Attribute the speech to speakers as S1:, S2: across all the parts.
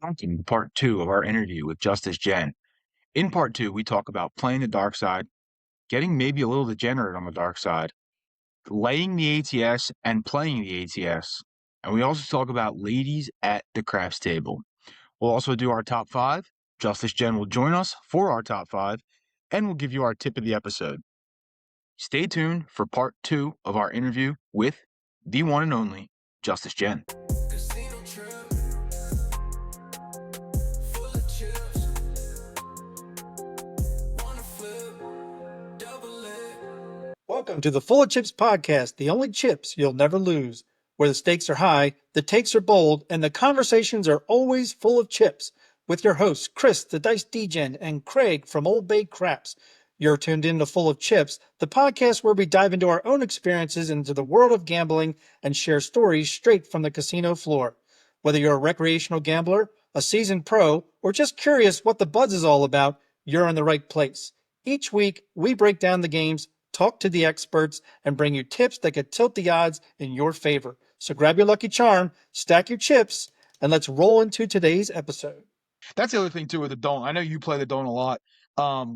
S1: Welcome to part two of our interview with JusticeJen. In part two, we talk about playing the dark side, getting maybe a little degenerate on the dark side, laying the ATS and playing the ATS. And we also talk about ladies at the craps table. We'll also do our top five. JusticeJen will join us for our top five, and we'll give you our tip of the episode. Stay tuned for part two of our interview with the one and only JusticeJen.
S2: Welcome to the Full of Chips podcast, the only chips you'll never lose, where the stakes are high, the takes are bold, and the conversations are always full of chips. With your hosts, Chris, the Dice Degen, and Craig from Old Bay Craps. You're tuned in to Full of Chips, the podcast where we dive into our own experiences into the world of gambling and share stories straight from the casino floor. Whether you're a recreational gambler, a seasoned pro, or just curious what the buzz is all about, you're in the right place. Each week, we break down the games, talk to the experts, and bring you tips that could tilt the odds in your favor. So grab your lucky charm, stack your chips, and let's roll into today's episode.
S1: That's the other thing too with the Don't. I know you play the Don't a lot. I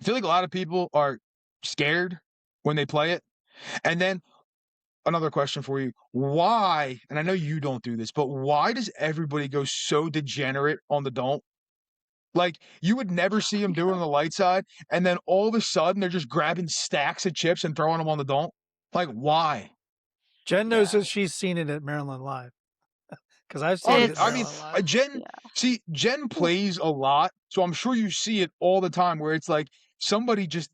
S1: feel like a lot of people are scared when they play it. And then another question for you. Why, and I know you don't do this, but why does everybody go so degenerate on the Don't? Like, you would never see them do it on the light side, and then all of a sudden they're just grabbing stacks of chips and throwing them on the Don't? Like, why?
S2: Jen knows that she's seen it at Maryland Live. Because I've seen it at
S1: I mean,
S2: Maryland Live.
S1: Jen plays a lot, so I'm sure you see it all the time where it's like somebody just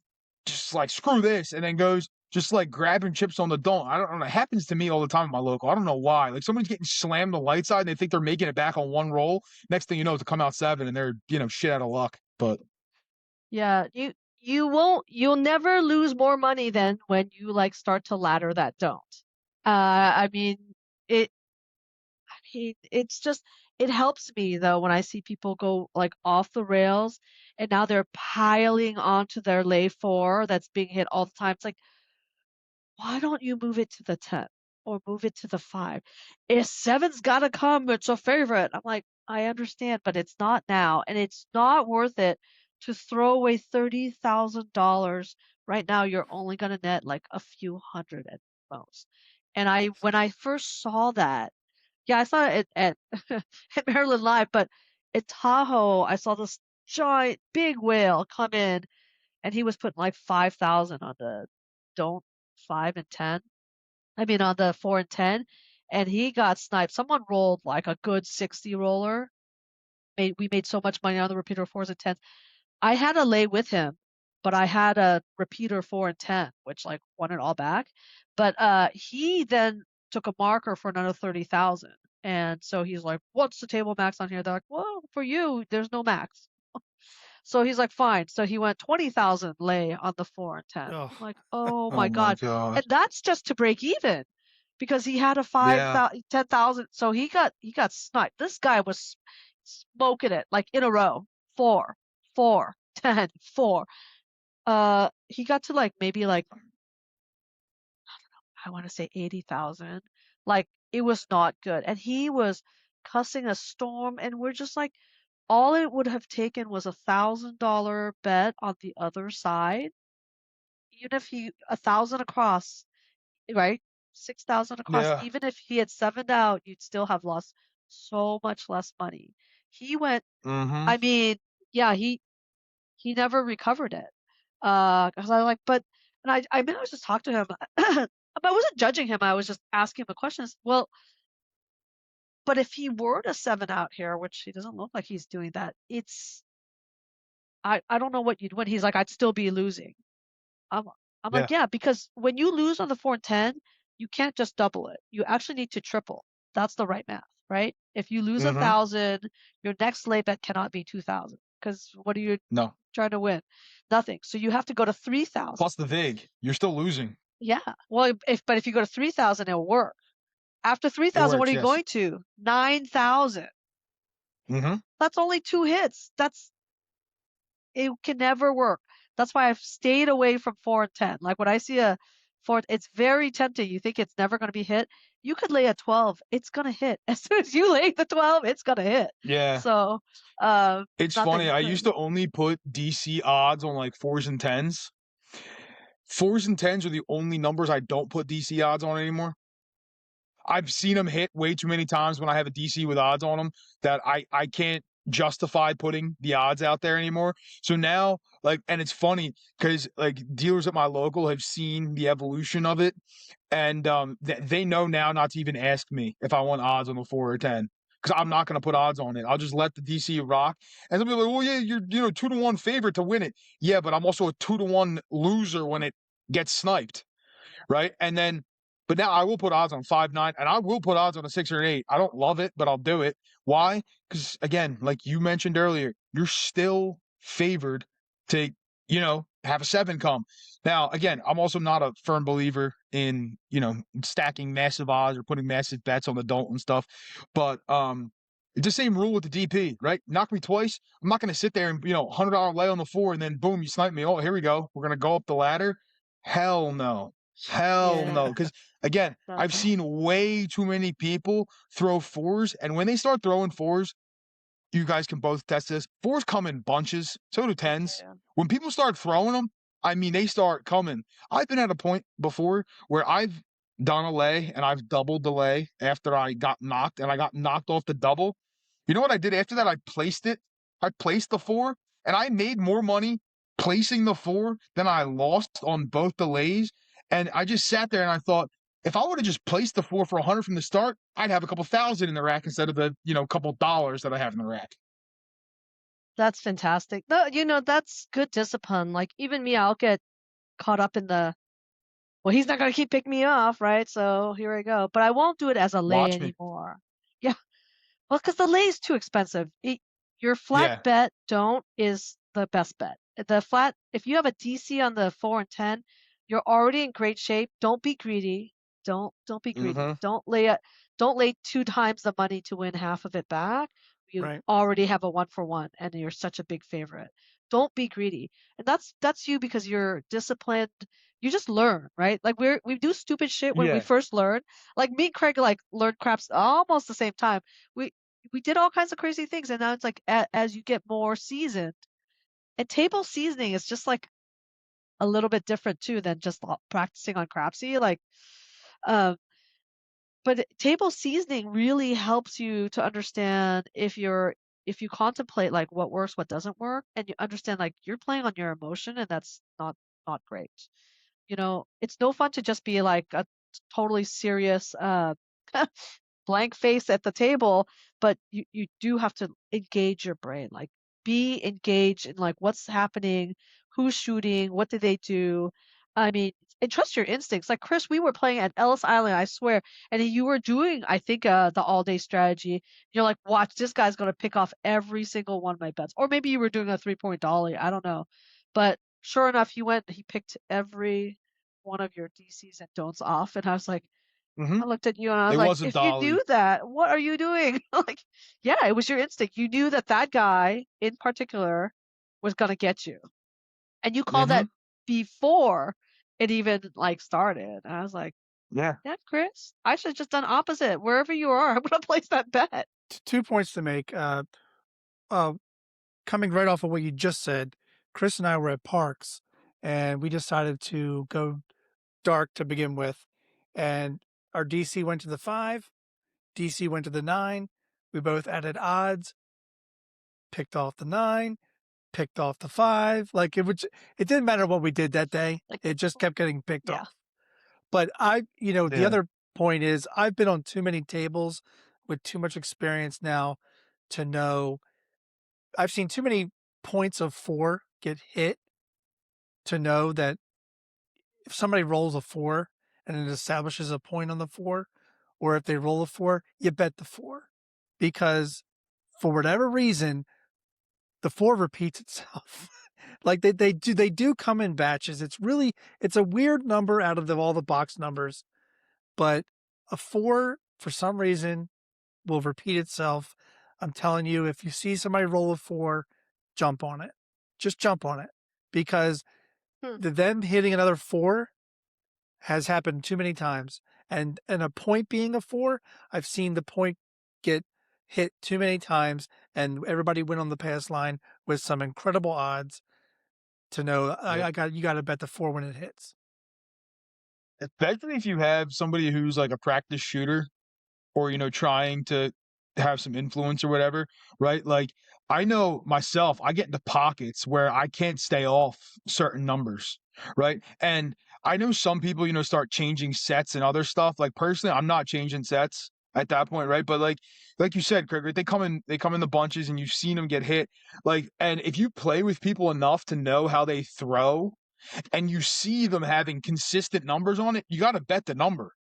S1: like, screw this, and then goes just like grabbing chips on the Don't. I don't know. It happens to me all the time in my local. I don't know why. Like, somebody's getting slammed the light side and they think they're making it back on one roll. Next thing you know, it's to come out 7 and they're, shit out of luck. But
S3: yeah, you'll never lose more money than when you like start to ladder that Don't. I mean, it's just, it helps me though when I see people go like off the rails and now they're piling onto their lay 4 that's being hit all the time. It's like, why don't you move it to the 10 or move it to the 5? If 7's gotta come, it's a favorite. I'm like, I understand, but it's not now, and it's not worth it to throw away $30,000. Right now, you're only gonna net like a few hundred at most. And when I first saw that, yeah, I saw it at at Maryland Live, but at Tahoe, I saw this giant big whale come in, and he was putting like 5,000 on the Don't 5 and 10. I mean, on the 4 and 10, and he got sniped. Someone rolled like a good 60 roller. We made so much money on the repeater 4s and 10s. I had a lay with him, but I had a repeater 4 and 10, which like won it all back. But he then took a marker for another 30,000. And so he's like, what's the table max on here? They're like, well, for you, there's no max. So he's like, fine. So he went 20,000 lay on the 4 and 10.
S2: Oh.
S3: I'm like, oh
S1: oh
S3: my God.
S1: God.
S3: And that's just to break even because he had a 10,000. So he got sniped. This guy was smoking it like in a row. 4, 4, 10, 4. He got to like maybe like, I want to say 80,000. Like, it was not good. And he was cussing a storm, and we're just like, all it would have taken was $1,000 bet on the other side. Even if he 1,000 across, right? 6,000 across.
S1: Yeah.
S3: Even if he had 7'd out, you'd still have lost so much less money. He went.
S1: Mm-hmm.
S3: I mean, yeah, he never recovered it. Because I like, but and I mean, I was just talking to him. I wasn't judging him. I was just asking him the questions. Well, but if he were to 7 out here, which he doesn't look like he's doing that, I don't know what you'd win. He's like, I'd still be losing. I'm like, yeah, because when you lose on the 4 and 10, you can't just double it. You actually need to triple. That's the right math, right? If you lose 1,000, your next lay bet cannot be 2,000. Because what are you trying to win? Nothing. So you have to go to 3,000.
S1: Plus the VIG. You're still losing.
S3: Yeah. Well, if you go to 3,000, it'll work. After 3,000, what are you going to? 9,000.
S1: Mm-hmm.
S3: That's only 2 hits. It can never work. That's why I've stayed away from 4 and 10. Like when I see a fourth. It's very tempting. You think it's never going to be hit. You could lay a 12. It's going to hit. As soon as you lay the 12, it's going to hit.
S1: Yeah.
S3: So,
S1: It's
S3: not that
S1: funny,
S3: you
S1: I used
S3: could.
S1: to only put DC odds on, like, 4s and 10s. 4s and 10s are the only numbers I don't put DC odds on anymore. I've seen them hit way too many times when I have a DC with odds on them that I can't justify putting the odds out there anymore. So now, like, and it's funny because, like, dealers at my local have seen the evolution of it, and they know now not to even ask me if I want odds on the 4 or 10 because I'm not going to put odds on it. I'll just let the DC rock. And they'll be like, "Well, yeah, you're 2-1 favorite to win it." Yeah, but I'm also a 2-1 loser when it gets sniped, right? And then, but now I will put odds on 5-9, and I will put odds on a 6 or an 8. I don't love it, but I'll do it. Why? Because again, like you mentioned earlier, you're still favored to, have a 7 come. Now, again, I'm also not a firm believer in, stacking massive odds or putting massive bets on the don't and stuff. But it's the same rule with the DP, right? Knock me twice. I'm not going to sit there and, $100 lay on the 4 and then boom, you snipe me. Oh, here we go. We're going to go up the ladder. Hell no. Hell no.
S3: Yeah.
S1: Because again, I've
S3: Definitely.
S1: seen way too many people throw 4s. And when they start throwing 4s, you guys can both test this. 4s come in bunches, so do 10s.
S3: Yeah.
S1: When people start throwing them, I mean, they start coming. I've been at a point before where I've done a lay and I've doubled the lay after I got knocked and I got knocked off the double. You know what I did after that? I placed it. I placed the 4 and I made more money placing the 4 than I lost on both the lays. And I just sat there and I thought, if I would have just placed the 4 for 100 from the start, I'd have a couple thousand in the rack instead of the, couple dollars that I have in the rack.
S3: That's fantastic. No, that's good discipline. Like even me, I'll get caught up in the, well, he's not going to keep picking me off, right? So here I go. But I won't do it as a lay
S1: Watch me.
S3: anymore. Yeah. Well, because the lay is too expensive. Your flat
S1: Yeah.
S3: bet don't is the best bet. The flat, if you have a DC on the 4 and 10, you're already in great shape. Don't be greedy. Don't be greedy.
S1: Mm-hmm.
S3: Don't lay 2 times the money to win half of it back. You
S2: Right.
S3: already have a 1-for-1 and you're such a big favorite. Don't be greedy. And that's you because you're disciplined. You just learn, right? Like we do stupid shit when we
S1: Yeah.
S3: first learn. Like me and Craig like learned craps almost the same time. We did all kinds of crazy things, and now it's like as you get more seasoned, and table seasoning is just like a little bit different too than just practicing on Crapsy. Like, um, but table seasoning really helps you to understand if you contemplate like what works, what doesn't work, and you understand like you're playing on your emotion, and that's not great. It's no fun to just be like a totally serious blank face at the table, but you do have to engage your brain, like be engaged in like what's happening, who's shooting, what did they do. I mean, and trust your instincts. Like Chris, we were playing at Ellis Island, I swear, and you were doing, I think, the all day strategy. You're like, watch, this guy's gonna pick off every single one of my bets, or maybe you were doing a 3-point dolly. I don't know, but sure enough, he picked every one of your DCs and don'ts off, and I was like,
S1: Mm-hmm.
S3: I looked at you and I was
S1: It
S3: like,
S1: was a
S3: "If you
S1: dolly.
S3: knew that, what are you doing?" Like, yeah, it was your instinct. You knew that that guy in particular was gonna get you, and you called
S1: Mm-hmm.
S3: that before it even like started. And I was like,
S1: Yeah.
S3: "Yeah, Chris, I should have just done opposite. Wherever you are, I'm gonna place that bet."
S2: 2 points to make. Uh, Coming right off of what you just said, Chris and I were at Parks, and we decided to go dark to begin with, and our DC went to the 5, DC went to the 9. We both added odds, picked off the 9, picked off the 5. Like it didn't matter what we did that day.
S3: Like,
S2: It just kept getting picked
S3: yeah.
S2: off. But the
S1: Yeah.
S2: other point is I've been on too many tables with too much experience now to know. I've seen too many points of 4 get hit to know that if somebody rolls a 4 and it establishes a point on the 4, or if they roll a 4, you bet the 4. Because for whatever reason, the 4 repeats itself. Like they do come in batches. It's a weird number out of all the box numbers, but a 4 for some reason will repeat itself. I'm telling you, if you see somebody roll a 4, jump on it. Just jump on it, because
S3: Hmm.
S2: them hitting another 4 has happened too many times. And a point being a 4, I've seen the point get hit too many times, and everybody went on the pass line with some incredible odds to know
S1: Yep.
S2: I got you gotta bet the 4 when it hits.
S1: Especially if you have somebody who's like a practice shooter or, trying to have some influence or whatever, right? Like, I know myself, I get into pockets where I can't stay off certain numbers, right? And I know some people, start changing sets and other stuff. Like personally, I'm not changing sets at that point, right? But like you said, Craig, right? They come in the bunches and you've seen them get hit. Like, and if you play with people enough to know how they throw and you see them having consistent numbers on it, you got to bet the number,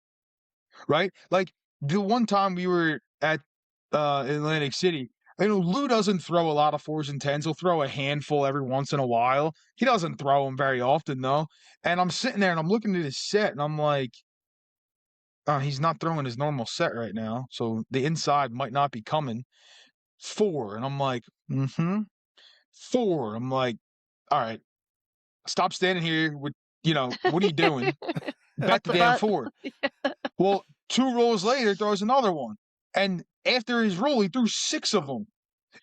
S1: right? Like the one time we were at Atlantic City, Lou doesn't throw a lot of 4s and 10s. He'll throw a handful every once in a while. He doesn't throw them very often though. And I'm sitting there and I'm looking at his set and I'm like, he's not throwing his normal set right now. So the inside might not be coming. 4. And I'm like, mm-hmm. 4. I'm like, all right, stop standing here with, what are you doing? Bet
S3: What
S1: the
S3: the
S1: damn
S3: what?
S1: 4. Well, 2 rolls later, throws another one. And after his roll, he threw 6 of them.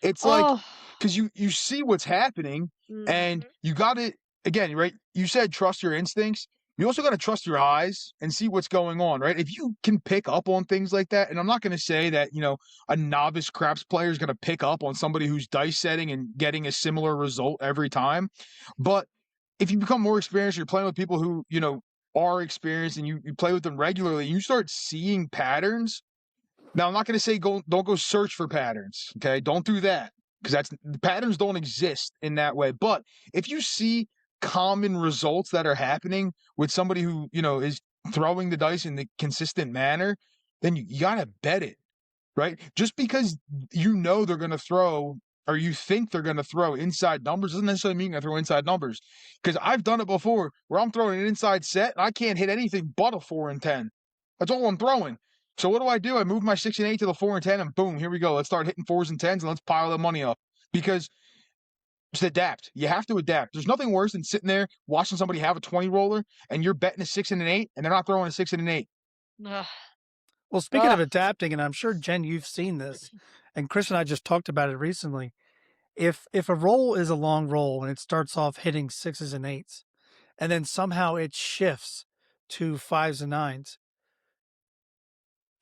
S1: It's like,
S3: Oh.
S1: because you see what's happening, and
S3: Mhm.
S1: you got to again, right? You said trust your instincts. You also got to trust your eyes and see what's going on, right? If you can pick up on things like that, and I'm not going to say that, a novice craps player is going to pick up on somebody who's dice setting and getting a similar result every time. But if you become more experienced, you're playing with people who, are experienced and you play with them regularly, you start seeing patterns. Now, I'm not going to say don't go search for patterns. Okay, don't do that because patterns don't exist in that way. But if you see common results that are happening with somebody who is throwing the dice in the consistent manner, then you got to bet it, right? Just because they're going to throw or you think they're going to throw inside numbers doesn't necessarily mean they're going to throw inside numbers. Because I've done it before where I'm throwing an inside set and I can't hit anything but a 4 and 10. That's all I'm throwing. So what do? I move my 6 and 8 to the 4 and 10 and boom, here we go. Let's start hitting 4s and 10s and let's pile the money up. Because just adapt. You have to adapt. There's nothing worse than sitting there watching somebody have a 20 roller and you're betting a 6 and an 8 and they're not throwing a 6 and an 8.
S3: Ugh.
S2: Well, speaking of
S3: Ugh.
S2: adapting, and I'm sure, Jen, you've seen this, and Chris and I just talked about it recently. If a roll is a long roll and it starts off hitting 6s and 8s, and then somehow it shifts to 5s and 9s,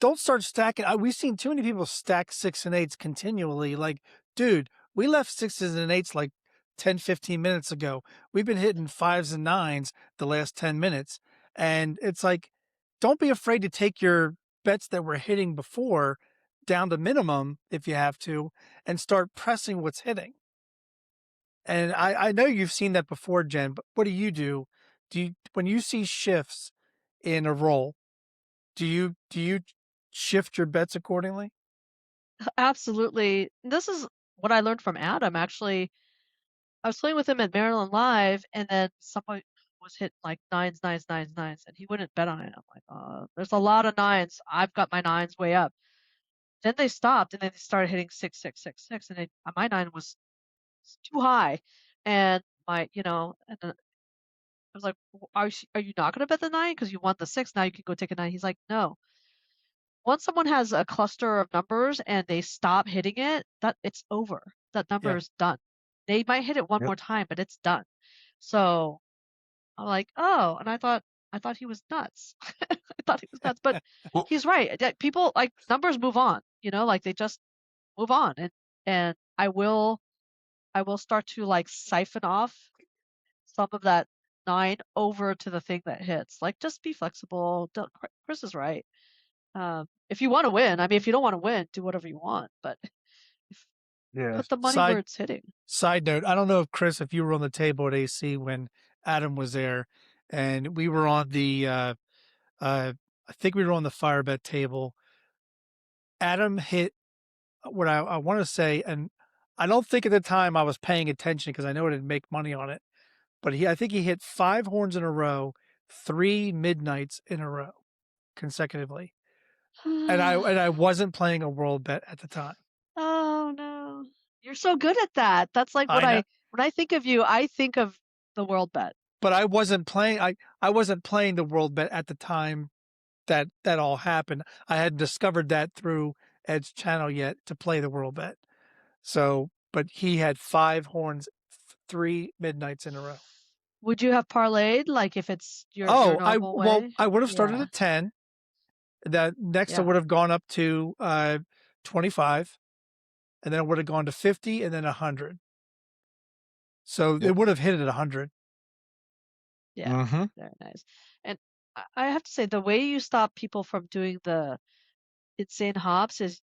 S2: don't start stacking. We've seen too many people stack 6 and 8s continually. Like, dude, we left 6s and 8s like 10, 15 minutes ago. We've been hitting 5s and 9s the last 10 minutes. And it's like, don't be afraid to take your bets that we're hitting before down to minimum if you have to and start pressing what's hitting. And I know you've seen that before, Jen, but what do you do? When you see shifts in a roll, do you shift your bets accordingly?
S3: Absolutely. This is what I learned from Adam, actually. I was playing with him at Maryland Live, and then somebody was hitting like nines, nines, nines, nines, and he wouldn't bet on it. I'm like, there's a lot of nines. I've got my nines way up. Then they stopped, and then they started hitting six, six, six, six, and my nine was too high, and and then I was like, Are you not going to bet the nine because you want the six? Now you can go take a nine." He's like, "No. Once someone has a cluster of numbers and they stop hitting it, that it's over. That number
S2: Yeah.
S3: is done. They might hit it one
S1: Yep.
S3: more time, but it's done." So I'm like, "Oh," and I thought he was nuts. I thought he was nuts, but
S1: Well,
S3: he's right. People like numbers move on, like they just move on, and I will start to like siphon off some of that nine over to the thing that hits. Like, just be flexible. Chris is right. If you want to win, I mean, if you don't want to win, do whatever you want, but if,
S1: yeah.
S3: put the money where
S2: Side
S3: it's hitting.
S2: side note, I don't know if Chris, if you were on the table at AC when Adam was there, and we were on the I think we were on the fire bet table. Adam hit what I want to say, and I don't think at the time I was paying attention because I know I didn't make money on it. But I think he hit 5 horns in a row, 3 midnights in a row consecutively. And I wasn't playing a world bet at the time.
S3: Oh no. You're so good at that. That's like
S2: I know.
S3: when I think of you, I think of the world bet.
S2: but I wasn't playing. I wasn't playing the world bet at the time that all happened. I hadn't discovered that through Ed's channel yet to play the world bet. So, but he had 5 horns, 3 midnights in a row.
S3: Would you have parlayed, like, if it's your normal way?
S2: I would have started
S3: Yeah.
S2: at 10. That next I
S3: Yeah.
S2: would have gone up to 25, and then it would have gone to 50, and then 100. So
S1: Yep.
S2: it would have hit it at 100.
S3: Yeah. Very nice. And I have to say, the way you stop people from doing the insane hops is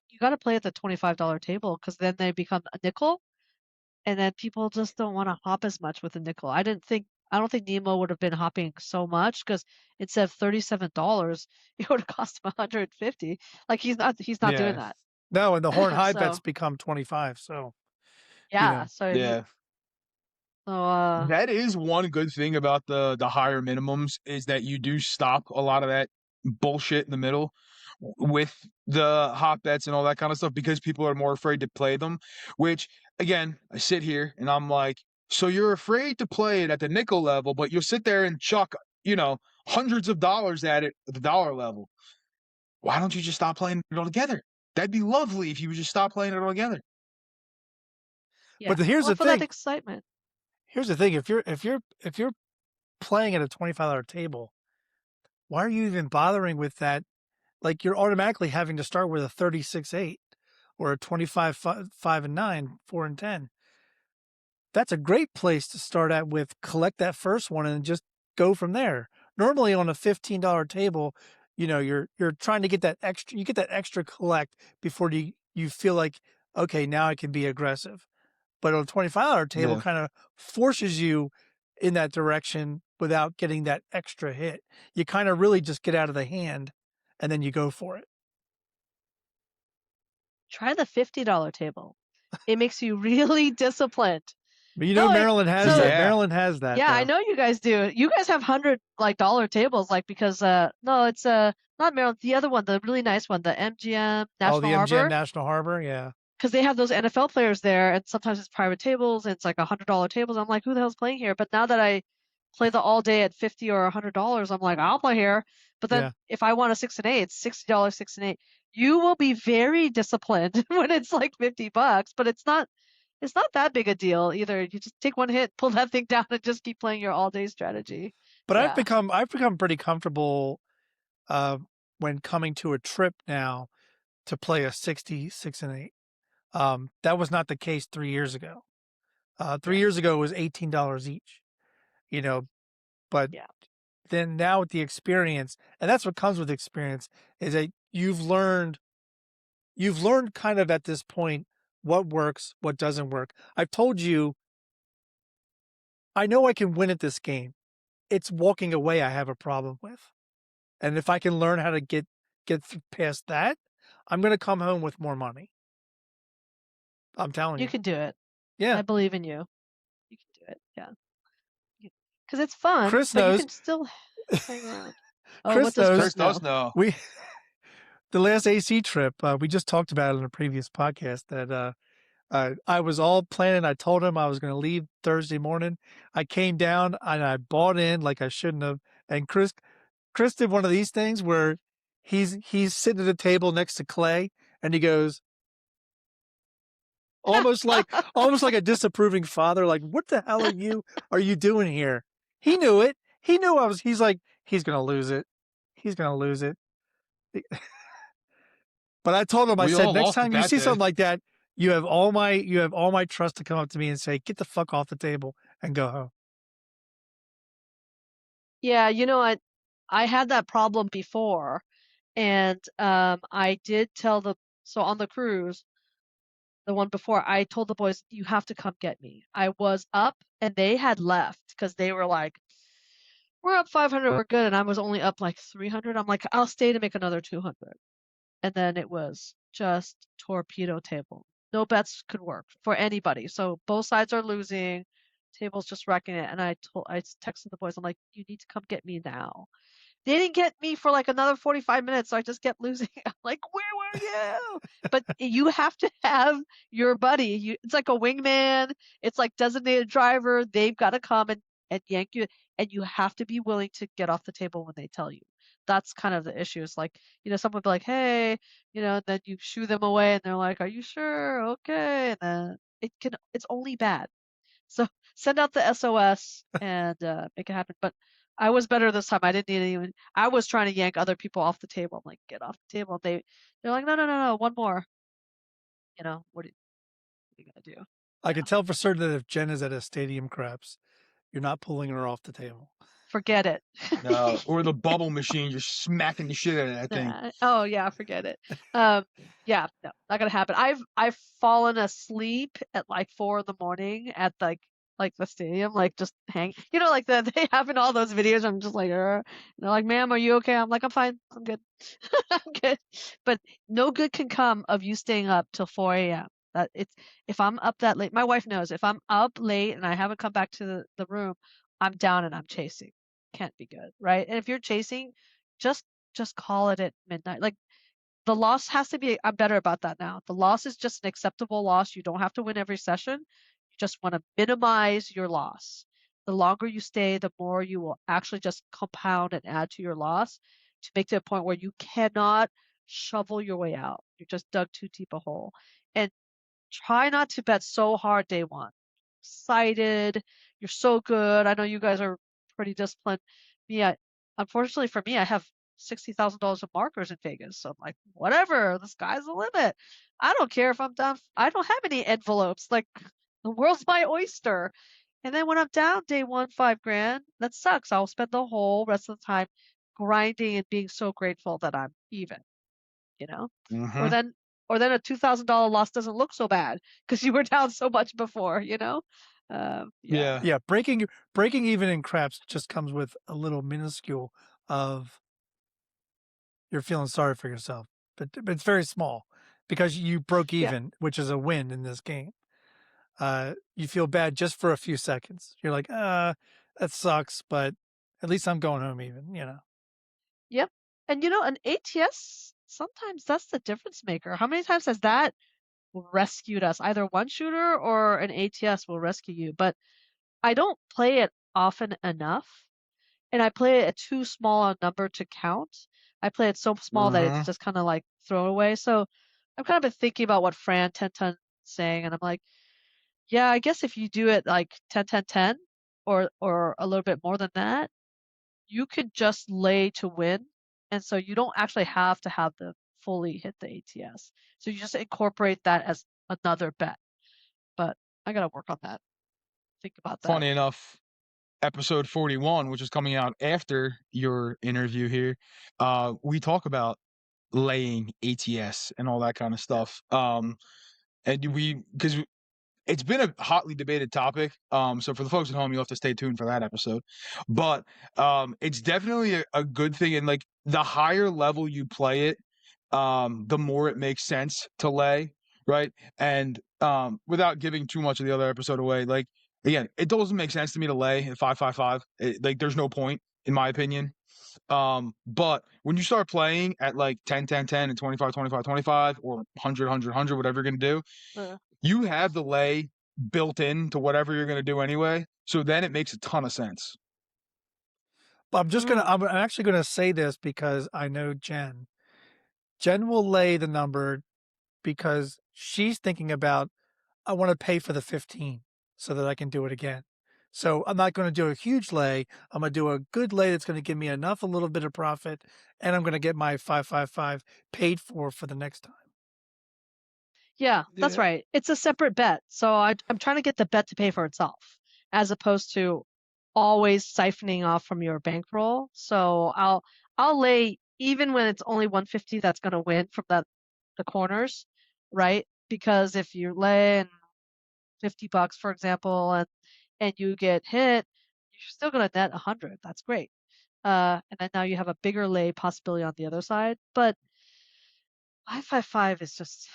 S3: you got to play at the $25 table, because then they become a nickel, and then people just don't want to hop as much with a nickel. I don't think Nemo would have been hopping so much, because instead of $37, it would have cost him 150. Like, he's not doing
S1: Yeah.
S3: that.
S2: No, and the horn high bets
S3: So
S2: become 25. So
S3: yeah, so
S1: Yeah.
S3: so
S1: That is one good thing about the higher minimums, is that you do stop a lot of that bullshit in the middle with the hot bets and all that kind of stuff, because people are more afraid to play them. Which, again, I sit here and I'm like, so you're afraid to play it at the nickel level, but you'll sit there and chuck, hundreds of dollars at it at the dollar level. Why don't you just stop playing it altogether? That'd be lovely if you would just stop playing it altogether.
S3: yeah.
S2: here's
S3: Well,
S2: the
S3: for that
S2: thing.
S3: excitement.
S2: Here's the thing. If you're playing at a $25 table, why are you even bothering with that? Like, you're automatically having to start with a 36-8 or a 25-5-9, 4 and 10. That's a great place to start at, with collect that first one and just go from there. Normally on a $15 table, you're trying to get that extra, you get that extra collect before you feel like, okay, now I can be aggressive. But on a $25 table,
S1: Yeah.
S2: kind of forces you in that direction without getting that extra hit. You kind of really just get out of the hand and then you go for it.
S3: Try the $50 table. It makes you really disciplined.
S2: But
S3: No,
S2: Maryland has
S3: so
S2: that.
S1: Yeah.
S2: Maryland has that.
S3: yeah, I
S2: Though.
S3: know you guys do. You guys have $100 tables, like, because no, it's not Maryland, the other one, the really nice one, the MGM
S2: Oh, the
S3: National
S2: MGM
S3: Harbor,
S2: National Harbor. Yeah.
S3: because they have those NFL players there, and sometimes it's private tables, and it's like $100 tables. I'm like, who the hell's playing here? But now that I play the all day at $50 or $100, I'm like, I'll play here. But then
S2: Yeah.
S3: if I want a 6 and 8, it's $60 6 and 8. You will be very disciplined when it's like $50, but it's not that big a deal either. You just take one hit, pull that thing down, and just keep playing your all day strategy.
S2: But
S3: Yeah.
S2: I've become pretty comfortable when coming to a trip now to play a 66 and 8. That was not the case 3 years ago. 3 years ago it was $18 each. But
S3: Yeah.
S2: then now with the experience, and that's what comes with experience, is that you've learned kind of at this point what works, what doesn't work. I've told you, I know I can win at this game. It's walking away I have a problem with. And if I can learn how to get past that, I'm going to come home with more money. I'm telling
S3: You
S2: you.
S3: can do it.
S2: Yeah.
S3: I believe in you. You can do it. Yeah. Because it's fun,
S2: Chris
S3: but you
S2: knows.
S3: can still hang around. Oh,
S2: Chris
S3: what does
S2: knows.
S1: Chris
S3: Chris know?
S1: does know.
S2: The last AC trip, we just talked about it in a previous podcast that I was all planning. I told him I was going to leave Thursday morning. I came down and I bought in like I shouldn't have. And Chris did one of these things where he's sitting at a table next to Clay and he goes, almost like a disapproving father, like, what the hell are you doing here? He knew it. He knew he's like, he's going to lose it. He's going to lose it. But I told him, I
S1: We
S2: said,
S1: all
S2: next
S1: lost it
S2: time you
S1: that
S2: see
S1: day.
S2: something like that, you have all my trust to come up to me and say, get the fuck off the table and go home.
S3: Yeah, I had that problem before, and I did tell so on the cruise, the one before, I told the boys, you have to come get me. I was up and they had left because they were like, we're up 500, we're good, and I was only up like 300. I'm like, I'll stay to make another 200. And then it was just torpedo table. No bets could work for anybody. So both sides are losing. Table's just wrecking it. And I texted the boys, I'm like, you need to come get me now. They didn't get me for like another 45 minutes, so I just kept losing. I'm like, where were you? But you have to have your buddy. It's like a wingman. It's like designated driver. They've got to come and and yank you, and you have to be willing to get off the table when they tell you. That's kind of the issue. It's like, someone will be like, "Hey," and then you shoo them away and they're like, "Are you sure? Okay." And then it's only bad. So send out the SOS and make it happen. But I was better this time. I didn't need even. I was trying to yank other people off the table. I'm like, get off the table. They're like, no, no, no, no, one more. What are you gonna do?
S2: I
S3: Yeah,
S2: can tell for certain that if Jen is at a stadium craps, you're not pulling her off the table.
S3: forget it.
S1: Or the bubble machine, just smacking the shit out of that thing.
S3: Oh yeah, forget it. Um, yeah, no, not gonna happen. I've fallen asleep at like 4 in the morning at like the stadium, like just hang. Like they have in all those videos. I'm just like, and they're like, "Ma'am, are you okay?" I'm like, "I'm fine. I'm good. I'm good." But no good can come of you staying up till 4 a.m. If I'm up that late, my wife knows. If I'm up late and I haven't come back to the room, I'm down and I'm chasing. Can't be good, right? And if you're chasing, just just call it at midnight. Like the loss has to be, I'm better about that now. The loss is just an acceptable loss. You don't have to win every session. You just want to minimize your loss. The longer you stay, the more you will actually just compound and add to your loss to make to a point where you cannot shovel your way out. You just dug too deep a hole. And try not to bet so hard day one. Excited, you're so good. I know you guys are pretty disciplined. Unfortunately for me, I have $60,000 of markers in Vegas. So I'm like, whatever, the sky's the limit. I don't care if I'm down. I don't have any envelopes. Like the world's my oyster. And then when I'm down day one, 5 grand, that sucks. I'll spend the whole rest of the time grinding and being so grateful that I'm even you know? Or
S1: Mm-hmm.
S3: then or then a $2,000 loss doesn't look so bad because you were down so much before? Yeah.
S1: Yeah.
S2: Yeah, breaking even in craps just comes with a little minuscule of you're feeling sorry for yourself, but it's very small because you broke
S3: Yeah.
S2: even, which is a win in this game. You feel bad just for a few seconds. You're like, that sucks, but at least I'm going home even.
S3: Yep. And an ATS, sometimes that's the difference maker. How many times has that rescued us? Either one shooter or an ATS will rescue you. But I don't play it often enough, and I play it at too small a number to count. I play it so small that it's
S1: Mm-hmm.
S3: just kind of like thrown away. So I've kind of been thinking about what Fran 1010 saying, and I'm like, yeah, I guess if you do it like 10, 10, 10, or a little bit more than that, you could just lay to win. And so you don't actually have to have the fully hit the ATS. So you just incorporate that as another bet. But I gotta work on that. Think about that.
S1: Funny enough, episode 41, which is coming out after your interview here, we talk about laying ATS and all that kind of
S3: Yeah.
S1: stuff. And because it's been a hotly debated topic. So for the folks at home, you'll have to stay tuned for that episode. But it's definitely a good thing. And like the higher level you play it, the more it makes sense to lay, right? And without giving too much of the other episode away, like again, it doesn't make sense to me to lay at 555. Like there's no point, in my opinion. But when you start playing at like 10, 10, 10, and 25, 25, 25, or 100, 100, 100, whatever you're gonna do,
S3: Uh,
S1: you have the lay built into whatever you're going to do anyway. So then it makes a ton of sense.
S2: But
S3: mm,
S2: I'm actually gonna say this because I know Jen. Jen will lay the number because she's thinking about I want to pay for the 15 so that I can do it again. So I'm not going to do a huge lay. I'm going to do a good lay that's going to give me enough, a little bit of profit, and I'm going to get my 555 paid for the next time.
S3: yeah, that's
S1: Yeah.
S3: right. It's a separate bet. So I'm trying to get the bet to pay for itself, as opposed to always siphoning off from your bankroll. So I'll lay even when it's only 150 that's gonna win from the corners, right? Because if you lay in $50, for example, and you get hit, you're still gonna net 100. That's great. And then now you have a bigger lay possibility on the other side. But 555 is just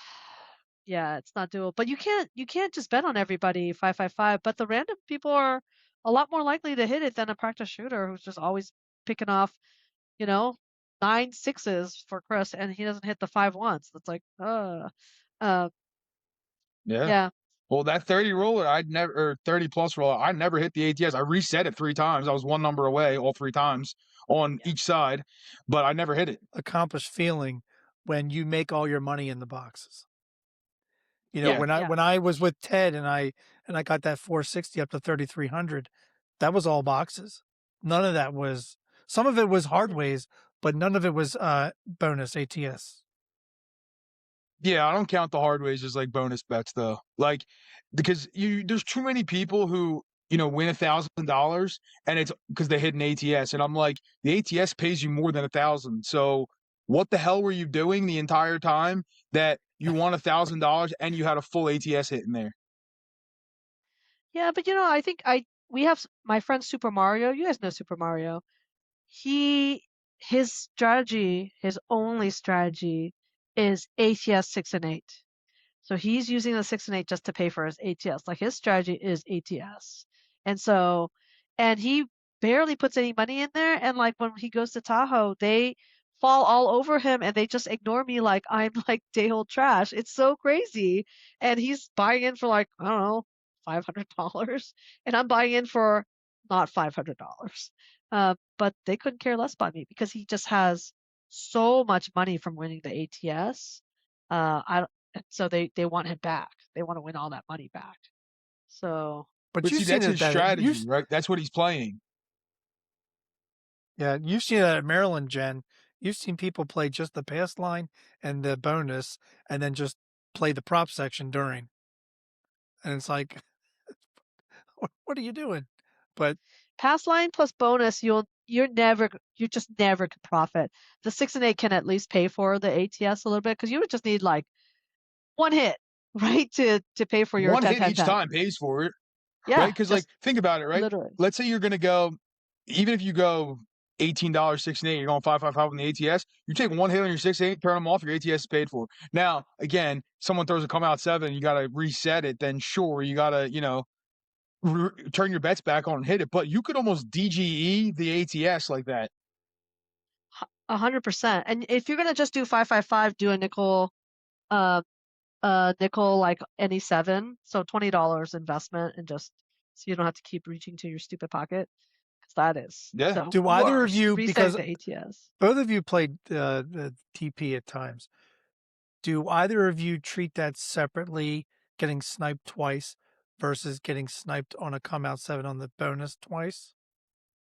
S3: yeah, it's not doable. But you can't just bet on everybody 555, but the random people are a lot more likely to hit it than a practice shooter who's just always picking off, you know, 9 6s for Chris and he doesn't hit the 5 once. That's like, uh
S1: Yeah.
S3: yeah.
S1: Well, that 30 roller, I'd never or 30 plus roller, I never hit the ATS. I reset it 3 times. I was one number away all 3 times on
S3: Yeah.
S1: each side, but I never hit it.
S2: Accomplished feeling when you make all your money in the boxes. You know,
S1: Yeah.
S3: Yeah.
S2: when I was with Ted and I got that 460 up to 3,300, that was all boxes. None of that was, some of it was hard ways, but none of it was bonus ATS.
S1: Yeah, I don't count the hard ways as, like, bonus bets, though. Like, because there's too many people who, win $1,000 and it's because they hit an ATS, and I'm like, "The ATS pays you more than 1,000, so what the hell were you doing the entire time that you won $1,000 and you had a full ATS hit in there?"
S3: Yeah, but I think we have my friend Super Mario. You guys know Super Mario. He his strategy, his only strategy is ATS 6 and 8. So he's using the 6 and 8 just to pay for his ATS. Like his strategy is ATS. And so and he barely puts any money in there, and like when he goes to Tahoe, they fall all over him and they just ignore me like I'm like day old trash. It's so crazy. And he's buying in for like, I don't know, $500 and I'm buying in for not $500. But they couldn't care less about me because he just has so much money from winning the ATS. I and so they want him back. They wanna win all that money back. So
S2: But
S1: But
S2: you've
S1: see,
S2: seen
S1: that's
S2: it
S1: his
S2: that
S1: strategy, right? That's what he's playing.
S2: yeah, you've seen that at Maryland, Jen. You've seen people play just the pass line and the bonus, and then just play the prop section during. And it's like, what are you doing? But
S3: pass line plus bonus, you're just never could profit. The 6 and 8 can at least pay for the ATS a little bit because you would just need like one hit, right, to pay for your
S1: One
S3: 10,
S1: hit
S3: 10,
S1: each
S3: 10.
S1: time pays for it. Right?
S3: Yeah,
S1: Because, like,
S3: just
S1: think about it, right?
S3: literally.
S1: Let's say you're gonna go even if you go $18, 6 and 8, you're going 5 on the ATS, you take one hit on your 6 8, turn them off, your ATS is paid for. Now, again, someone throws a come out 7, you gotta reset it, then sure, you gotta, turn your bets back on and hit it, but you could almost DGE the ATS like that.
S3: 100%. And if you're gonna just do 5, do a uh nickel like any 7, so $20 investment and just so you don't have to keep reaching to your stupid pocket. 'Cause that is
S1: Yeah.
S3: the
S2: do either of
S3: worst,
S2: you,
S3: resetting
S2: because
S3: the ATS.
S2: both of you played the TP at times, do either of you treat that separately, getting sniped twice versus getting sniped on a come out 7 on the bonus twice?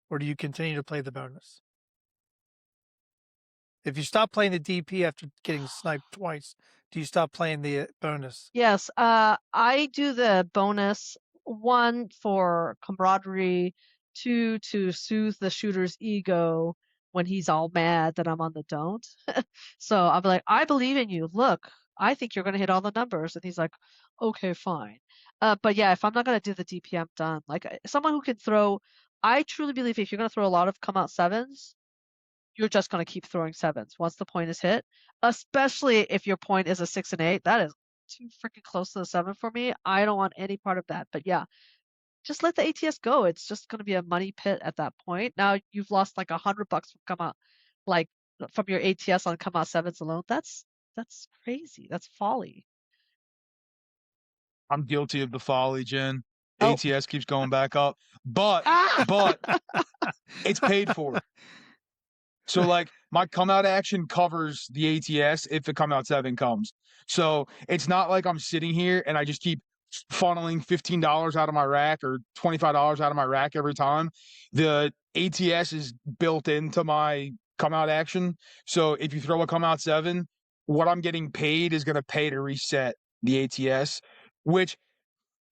S2: Or do you continue to play the bonus? If you stop playing the DP after getting sniped twice, do you stop playing the bonus?
S3: Yes, I do the bonus, 1 for camaraderie, 2 to soothe the shooter's ego when he's all mad that I'm on the don't. So I'm like, "I believe in you. Look, I think you're gonna hit all the numbers." And he's like, "Okay, fine." But yeah, if I'm not gonna do the DP, I'm done. Like, someone who can throw I truly believe if you're gonna throw a lot of come out 7s, you're just gonna keep throwing 7s once the point is hit, especially if your point is a 6 and 8. That is too freaking close to the 7 for me. I don't want any part of that. But yeah, just let the ATS go. It's just gonna be a money pit at that point. Now you've lost like $100 from come out, like from your ATS on come out 7s alone. That's crazy. That's folly.
S1: I'm guilty of the folly, Jen.
S3: Oh.
S1: ATS keeps going back up, but
S3: Ah!
S1: but it's paid for. So, like, my come out action covers the ATS if the come out 7 comes. So, it's not like I'm sitting here and I just keep funneling $15 out of my rack or $25 out of my rack every time. The ATS is built into my come out action. So, if you throw a come out 7, what I'm getting paid is gonna pay to reset the ATS, which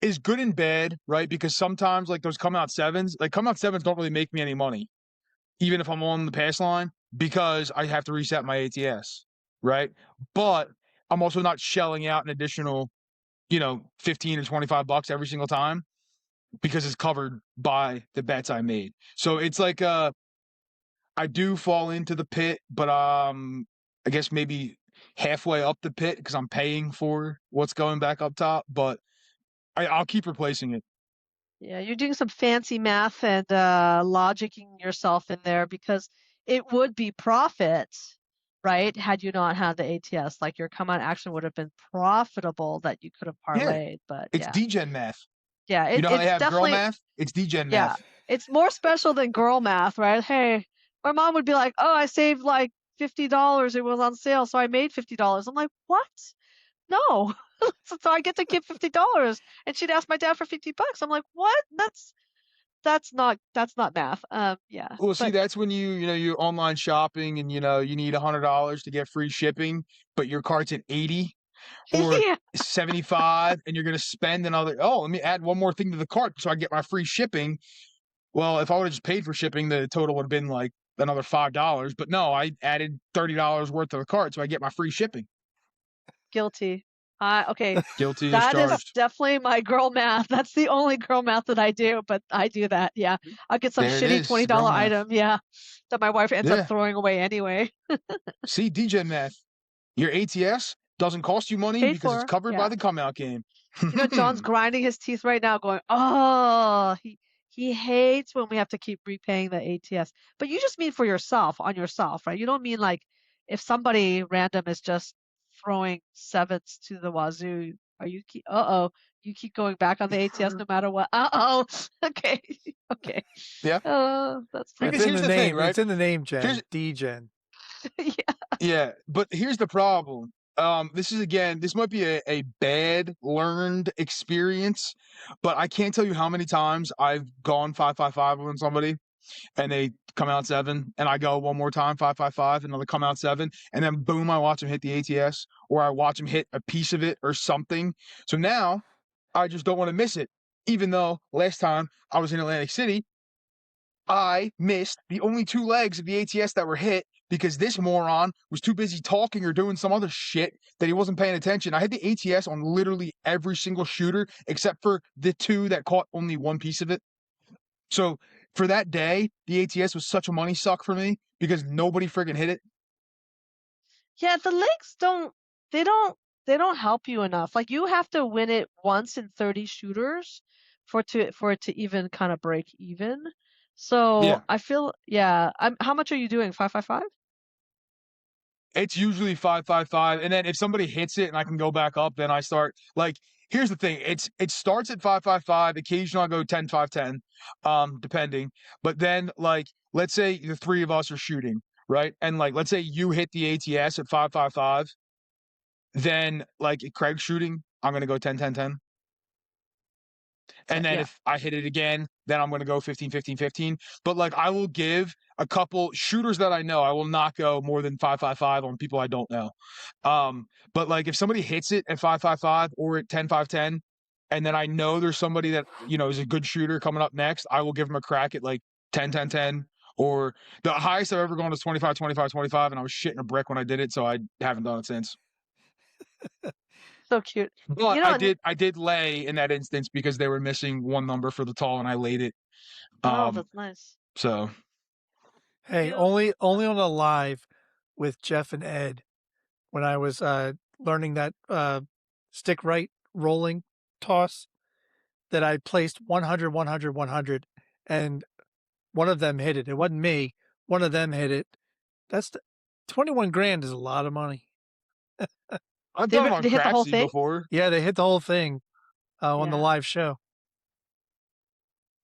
S1: is good and bad, right? Because sometimes, like, those come out 7s don't really make me any money even if I'm on the pass line, because I have to reset my ATS, right? But I'm also not shelling out an additional, 15 or 25 bucks every single time because it's covered by the bets I made. So it's like I do fall into the pit, but I guess maybe halfway up the pit because I'm paying for what's going back up top, but I'll keep replacing it.
S3: Yeah, you're doing some fancy math and logicking yourself in there because it would be profit right? Had you not had the ATS, like your come out action would have been profitable that you could have
S1: Yeah,
S3: parlayed. But
S1: it's
S3: yeah,
S1: DGen math.
S3: yeah,
S1: You know how they
S3: it's
S1: have girl
S3: definitely,
S1: math? It's DGen
S3: yeah,
S1: math.
S3: it's more special than girl math, right? Hey, my mom would be like, "Oh, I saved like $50. It was on sale, so I made $50." I'm like, "What? No." So I get to give $50, and she'd ask my dad for $50. I'm like, "What? That's not math." Yeah,
S1: Well, see,
S3: but
S1: that's when you're online shopping and you need $100 to get free shipping, but your cart's at 80 or
S3: yeah,
S1: 75 and you're gonna spend another, oh, let me add one more thing to the cart so I get my free shipping. Well, if I would have just paid for shipping, the total would have been like another $5. But no, I added $30 worth to the cart so I get my free shipping.
S3: guilty. Okay,
S1: Guilty as
S3: that is
S1: charged.
S3: definitely my girl math. That's the only girl math that I do, but I do that. Yeah, I'll get some
S1: There it
S3: shitty
S1: is,
S3: $20
S1: girl math.
S3: item. Yeah, that my wife ends up
S1: Yeah.
S3: throwing away anyway.
S1: See, DGen math. Your ATS doesn't cost you money
S3: Paid
S1: because it's
S3: for.
S1: covered by
S3: Yeah.
S1: the come out game.
S3: John's grinding his teeth right now, going, "Oh, he hates when we have to keep repaying the ATS." But you just mean for yourself, on yourself, right? You don't mean like if somebody random is just throwing sevens to the wazoo. Are you keep? Uh-oh, you keep going back on the ATS no matter what. Uh-oh. Okay. Okay.
S1: Yeah.
S3: Oh, that's
S1: Because
S2: It's
S3: funny.
S2: in
S1: here's
S2: the
S1: the thing,
S2: name.
S1: right?
S2: It's in the name,
S1: Here's
S2: Jen. DGen.
S3: Yeah.
S1: Yeah, but here's the problem. This is again, this might be a bad learned experience, but I can't tell you how many times I've gone 555 on somebody and they come out 7, and I go one more time 555, and they'll come out 7, and then boom, I watch them hit the ATS, or I watch them hit a piece of it or something. So now I just don't want to miss it. Even though last time I was in Atlantic City, I missed the only 2 legs of the ATS that were hit because this moron was too busy talking or doing some other shit that he wasn't paying attention. I had the ATS on literally every single shooter except for the 2 that caught only one piece of it. So for that day, the ATS was such a money suck for me because nobody friggin' hit it.
S3: Yeah, the legs they don't they don't help you enough. Like you have to win it once in 30 shooters for it to even kind of break even. So
S1: Yeah.
S3: I feel yeah. How much are you doing? 555?
S1: It's usually 555, and then if somebody hits it and I can go back up, then I start like here's the thing. It starts at 555, occasionally I go 10-5-10, depending. But then like let's say the 3 of us are shooting, right? And like let's say you hit the ATS at 555, then like Craig's shooting, I'm gonna go 10-10-10. And then
S3: Yeah.
S1: if I hit it again, then I'm going to go 15-15-15. But like I will give a couple shooters that I know, I will not go more than 555 on people I don't know. But like if somebody hits it at 555 or at 10-5-10, and then I know there's somebody that is a good shooter coming up next, I will give them a crack at like 10-10-10. Or the highest I've ever gone is 25-25-25, and I was shitting a brick when I did it, so I haven't done it since.
S3: So cute.
S1: But
S3: You know,
S1: I did lay in that instance because they were missing one number for the tall, and I laid it.
S3: oh,
S1: Um,
S3: that's nice.
S1: so
S2: Hey,
S3: You
S2: only on a live with Jeff and Ed when I was learning that stick right rolling toss that I placed 100, 100, 100, and one of them hit it. It wasn't me. One of them hit it. That's 21 grand is a lot of money.
S1: I've done it on
S3: they hit the whole
S1: Craxy
S3: thing?
S1: before.
S2: Yeah, they hit the whole thing on the
S3: Yeah.
S2: live show.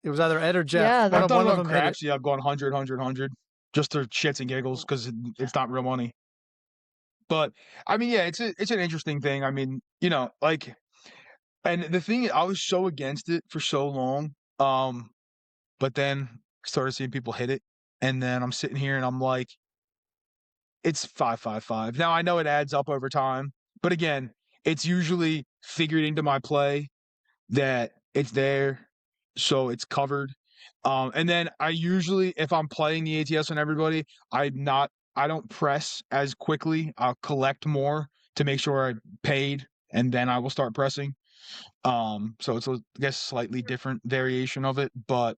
S2: It was either Ed or Jeff.
S3: Yeah,
S1: I've
S3: that
S1: done
S2: One
S1: it
S2: of
S1: on
S2: them hit it.
S1: Craxy. I've gone 100, 100, 100 just for shits and giggles because
S3: yeah.
S1: it's not real money. But I mean, yeah, it's an interesting thing. I mean, like, and the thing I was so against it for so long. But then I started seeing people hit it, and then I'm sitting here and I'm like, it's 555. Now I know it adds up over time, but again, it's usually figured into my play that it's there, so it's covered. And then I usually, if I'm playing the ATS on everybody, I don't press as quickly. I'll collect more to make sure I paid, and then I will start pressing. So it's I guess slightly different variation of it, but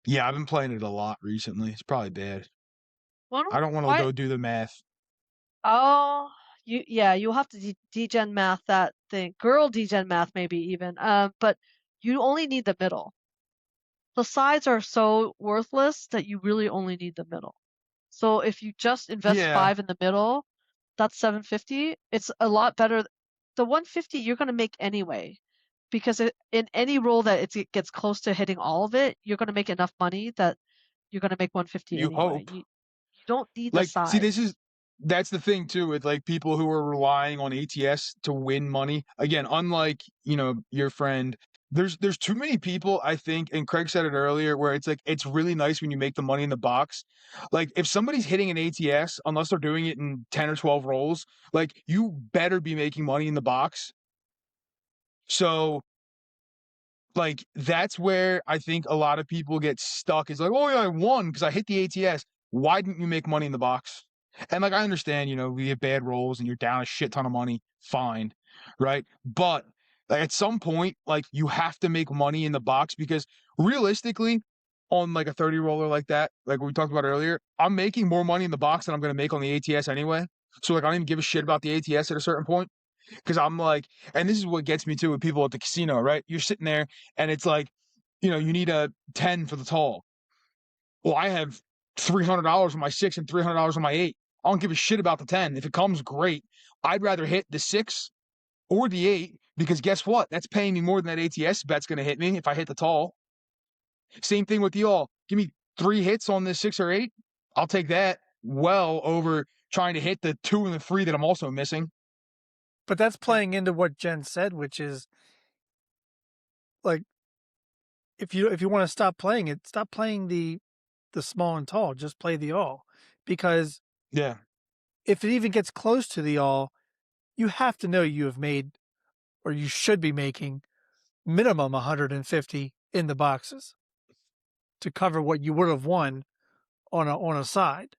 S1: yeah, I've been playing it a lot recently. It's probably bad. I don't want to
S3: Why?
S1: go do the math.
S3: Oh, you'll have to degen math that thing. Girl degen math maybe even. But you only need the middle. The sides are so worthless that you really only need the middle. So if you just invest
S1: Yeah.
S3: 5 in the middle, that's 750. It's a lot better. The 150 you're going to make anyway, because in any roll that it gets close to hitting all of it, you're going to make enough money that you're going to make 150
S1: You
S3: anyway.
S1: hope.
S3: You don't need the
S1: Like, see,
S3: sides.
S1: that's the thing too with like people who are relying on ATS to win money. Again, unlike, your friend, there's too many people, I think, and Craig said it earlier, where it's like it's really nice when you make the money in the box. Like if somebody's hitting an ATS, unless they're doing it in 10 or 12 rolls, like you better be making money in the box. So like that's where I think a lot of people get stuck. Is like, oh yeah, I won because I hit the ATS. Why didn't you make money in the box? And like I understand, we have bad rolls and you're down a shit ton of money, fine, right? But like, at some point, like you have to make money in the box because realistically, on like a 30 roller like that, like we talked about earlier, I'm making more money in the box than I'm going to make on the ATS anyway. So like I don't even give a shit about the ATS at a certain point. Because I'm like, and this is what gets me too with people at the casino, right? You're sitting there and it's like, you need a 10 for the tall. Well, I have $300 on my 6 and $300 on my 8. I don't give a shit about the 10. If it comes, great. I'd rather hit the 6 or the 8 because guess what? That's paying me more than that ATS bet's going to hit me if I hit the tall. Same thing with y'all. Give me 3 hits on this 6 or 8. I'll take that well over trying to hit the 2 and the 3 that I'm also missing.
S2: But that's playing into what Jen said, which is like if you want to stop playing it, stop playing the small and tall. Just play the all, because
S1: Yeah.
S2: if it even gets close to the all, you have to know you have made, or you should be making, minimum 150 in the boxes to cover what you would have won on a side.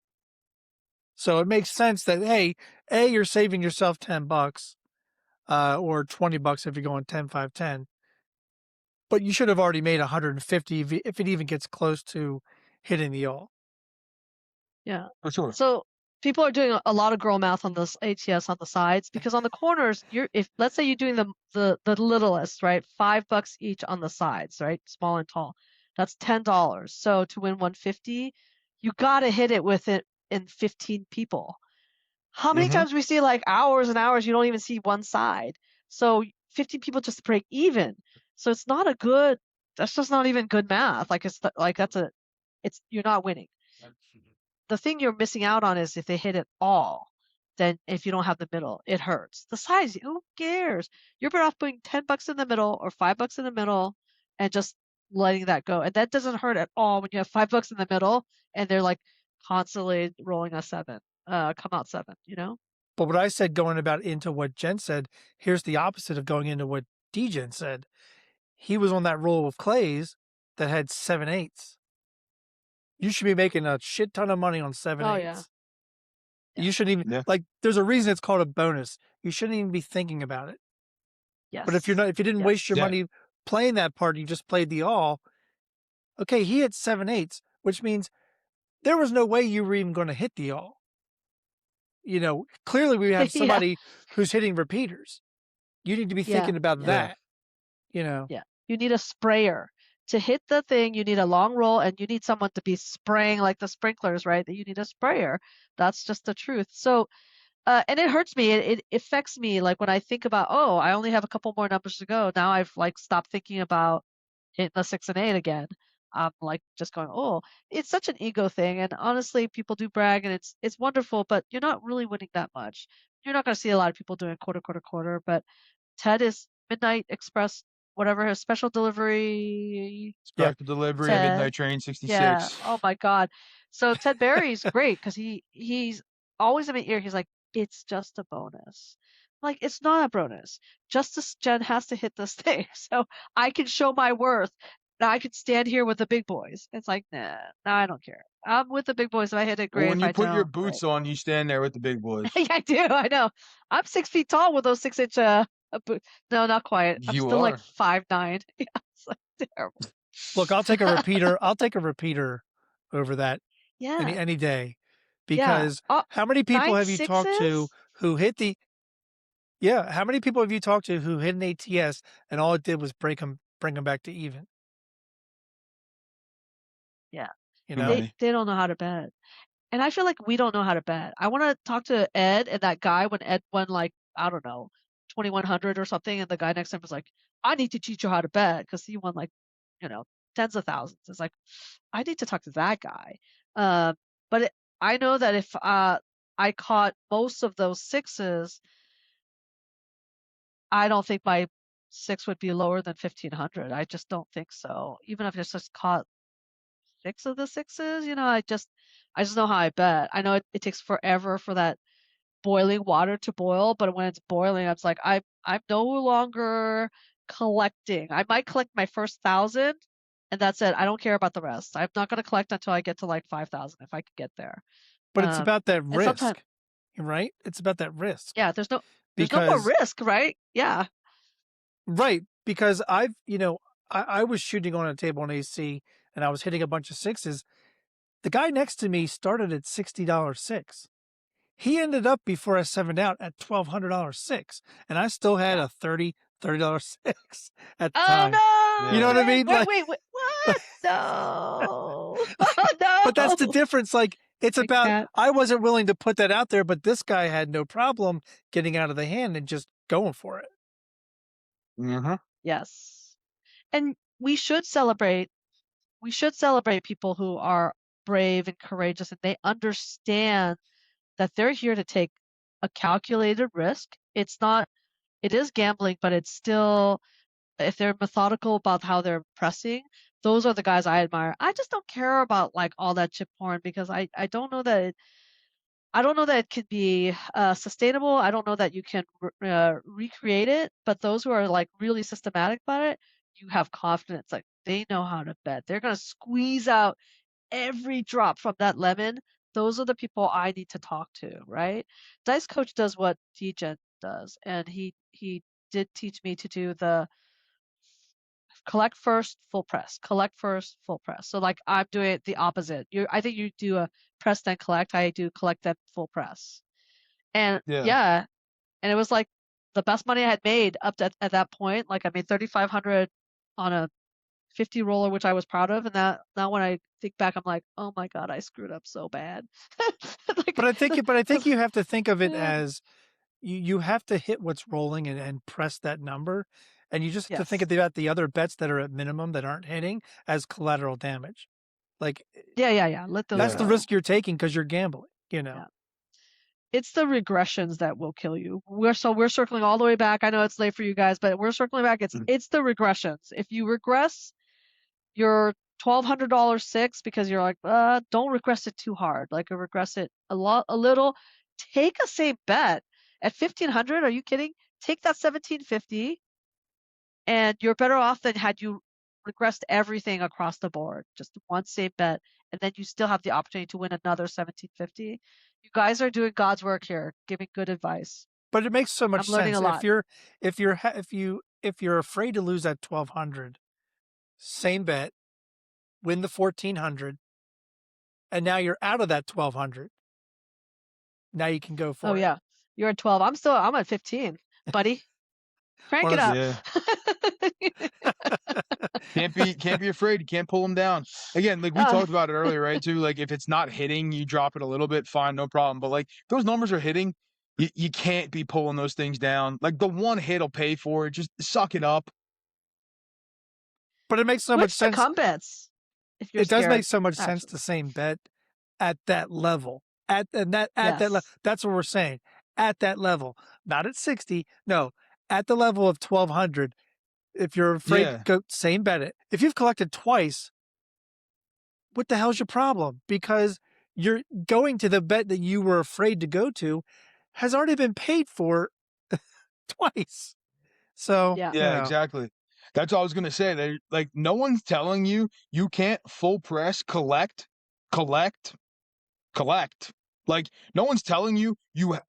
S2: So it makes sense that hey, you're saving yourself $10, or $20 if you're going 10, 5, 10. But you should have already made 150 if it even gets close to hitting the all.
S3: Yeah.
S1: For sure.
S3: So people are doing a lot of girl math on this ATS on the sides, because on the corners, if let's say you're doing the littlest, right? $5 each on the sides, right? Small and tall. That's $10. So to win 150, you got to hit it with it in 15 people. How many times we see like hours and hours you don't even see one side? So 15 people just break even. So it's not a good. That's just not even good math. Like you're not winning. The thing you're missing out on is if they hit it all, then if you don't have the middle, it hurts. The size, who cares? You're better off putting $10 in the middle or $5 in the middle and just letting that go. And that doesn't hurt at all when you have $5 in the middle and they're like constantly rolling a 7, come out 7,
S2: But what I said going about into what Jen said, here's the opposite of going into what DJen said. He was on that roll of clays that had 7/8. You should be making a shit ton of money on 7/8.
S3: Oh, yeah.
S2: You shouldn't even like. There's a reason it's called a bonus. You shouldn't even be thinking about it.
S3: Yes.
S2: But if you didn't waste your money playing that part, you just played the all. Okay, he hit 7/8, which means there was no way you were even going to hit the all. Clearly we have somebody who's hitting repeaters. You need to be thinking about that.
S3: Yeah. You need a sprayer. To hit the thing, you need a long roll and you need someone to be spraying like the sprinklers, right? That you need a sprayer. That's just the truth. So, and it hurts me. It affects me. Like when I think about, oh, I only have a couple more numbers to go. Now I've like stopped thinking about hitting the 6 and 8 again. I'm like just going, oh, it's such an ego thing. And honestly, people do brag and it's wonderful, but you're not really winning that much. You're not going to see a lot of people doing quarter, quarter, quarter, but Ted is Midnight Express, whatever his special delivery.
S1: Special delivery,
S3: Ted.
S1: Midnight Train 66.
S3: Yeah. Oh my God. So Ted Berry's great because he's always in my ear. He's like, it's just a bonus. Like, it's not a bonus. JusticeJen has to hit this thing. So I can show my worth. Now I could stand here with the big boys. It's like, nah, I don't care. I'm with the big boys. If I hit it, great.
S1: Well, when
S3: if
S1: you
S3: I
S1: put your
S3: don't,
S1: boots
S3: great.
S1: on, you stand there with the big boys.
S3: Yeah, I do. I know. I'm 6 feet tall with those 6-inch boots. No, not quite. I'm
S1: You
S3: still like
S1: are.
S3: 5'9". Yeah, it's like terrible.
S2: Look, I'll take a repeater. I'll take a repeater over that
S3: Yeah.
S2: any day,
S3: Yeah.
S2: because how many people have you talked to
S3: 9/6s?
S2: who hit the? Yeah, how many people have you talked to who hit an ATS and all it did was bring them back to even?
S3: Yeah.
S2: You
S1: Too
S2: know,
S1: many.
S3: They don't know how to bet. And I feel like we don't know how to bet. I wanna talk to Ed and that guy when Ed won, like, I don't know, 2,100 or something, and the guy next to him was like, "I need to teach you how to bet," because he won, like, you know, tens of thousands. It's like, I need to talk to that guy. Um, but I know that if, I caught most of those sixes, I don't think my 6 would be lower than 1,500. I just don't think so. Even if it's just caught 6 of the sixes, I just know how I bet. I know it takes forever for that boiling water to boil, but when it's boiling, it's like I'm no longer collecting. I might collect my first 1,000 and that's it. I don't care about the rest. I'm not gonna collect until I get to like 5,000 if I could get there.
S2: But it's about that
S3: And sometimes,
S2: risk, right? It's about that risk
S3: yeah, there's no more
S2: because
S3: risk, right? Yeah.
S2: right, because I was shooting on a table in AC and I was hitting a bunch of sixes. The guy next to me started at $60 six. He ended up before I sevened out at $1,200 six, and I still had
S3: Yeah.
S2: a $30 six at the
S3: Oh
S2: time. You know
S1: Yeah.
S2: what
S3: no!
S2: I mean?
S3: Wait, what? No.
S2: But that's the
S3: No.
S2: difference. Like, it's
S3: I
S2: about,
S3: can't.
S2: I wasn't willing to put that out there, but this guy had no problem getting out of the hand and just going for it.
S1: Mhm.
S3: Yes. And we should celebrate people who are brave and courageous and they understand that they're here to take a calculated risk. It is gambling, but it's still if they're methodical about how they're pressing, those are the guys I admire. I just don't care about like all that chip porn because I don't know that it could be sustainable. I don't know that you can recreate it. But those who are like really systematic about it, you have confidence. Like they know how to bet. They're gonna squeeze out every drop from that lemon. Those are the people I need to talk to, right? Dice Coach does what DGen does, and he did teach me to do the collect first, full press. Collect first, full press. So like I'm doing it the opposite. I think you do a press then collect. I do collect then full press. And
S1: Yeah.
S3: yeah, and it was like the best money I had made up to at that point. Like I made 3,500 on a 50 roller, which I was proud of. And that now when I think back, I'm like, oh my god, I screwed up so bad.
S2: But
S3: Like,
S2: I think you have to think of it
S3: yeah,
S2: as you have to hit what's rolling and press that number. And you just have to think
S3: yes,
S2: about the other bets that are at minimum that aren't hitting as collateral damage. Like
S3: yeah. Let those
S2: that's the
S1: Yeah.
S3: go.
S2: risk you're taking because you're gambling,
S3: Yeah. It's the regressions that will kill you. We're circling all the way back. I know it's late for you guys, but we're circling back.
S1: Mm.
S3: It's the regressions. If you regress your $1,200 six because you're like, don't regress it too hard. Like regress it a little. Take a safe bet at 1,500. Are you kidding? Take that 1,750, and you're better off than had you regressed everything across the board. Just one safe bet, and then you still have the opportunity to win another 1,750. You guys are doing God's work here, giving good advice.
S2: but it makes so much
S3: I'm learning a
S2: sense.
S3: lot.
S2: If you're afraid to lose that 1,200, same bet, win the 1,400, and now you're out of that 1,200. Now you can go
S3: Oh
S2: for it.
S3: yeah, you're at 12. I'm at 15, buddy. Crank
S2: One
S3: it
S2: of
S3: up.
S1: Yeah. Can't be afraid. You can't pull them down. Again, like we
S3: Uh,
S1: talked about it earlier, right? Too. Like if it's not hitting, you drop it a little bit, fine, no problem. But like if those numbers are hitting, you can't be pulling those things down. Like the one hit will pay for it. Just suck it up.
S2: but it makes so much
S3: switch to
S2: sense.
S3: come bets if you're
S2: It does make
S3: scared.
S2: so much sense
S3: Actually,
S2: to same bet at that level. At that level.
S3: yes.
S2: That's what we're saying. At that level, not at 60. No, at the level of 1,200. If you're afraid,
S1: Yeah.
S2: go same bet it. If you've collected twice, what the hell's your problem? Because you're going to the bet that you were afraid to go to has already been paid for twice. So,
S3: Yeah.
S1: Yeah, exactly. That's all I was gonna say. They like no one's telling you you can't full press collect, collect. Like no one's telling you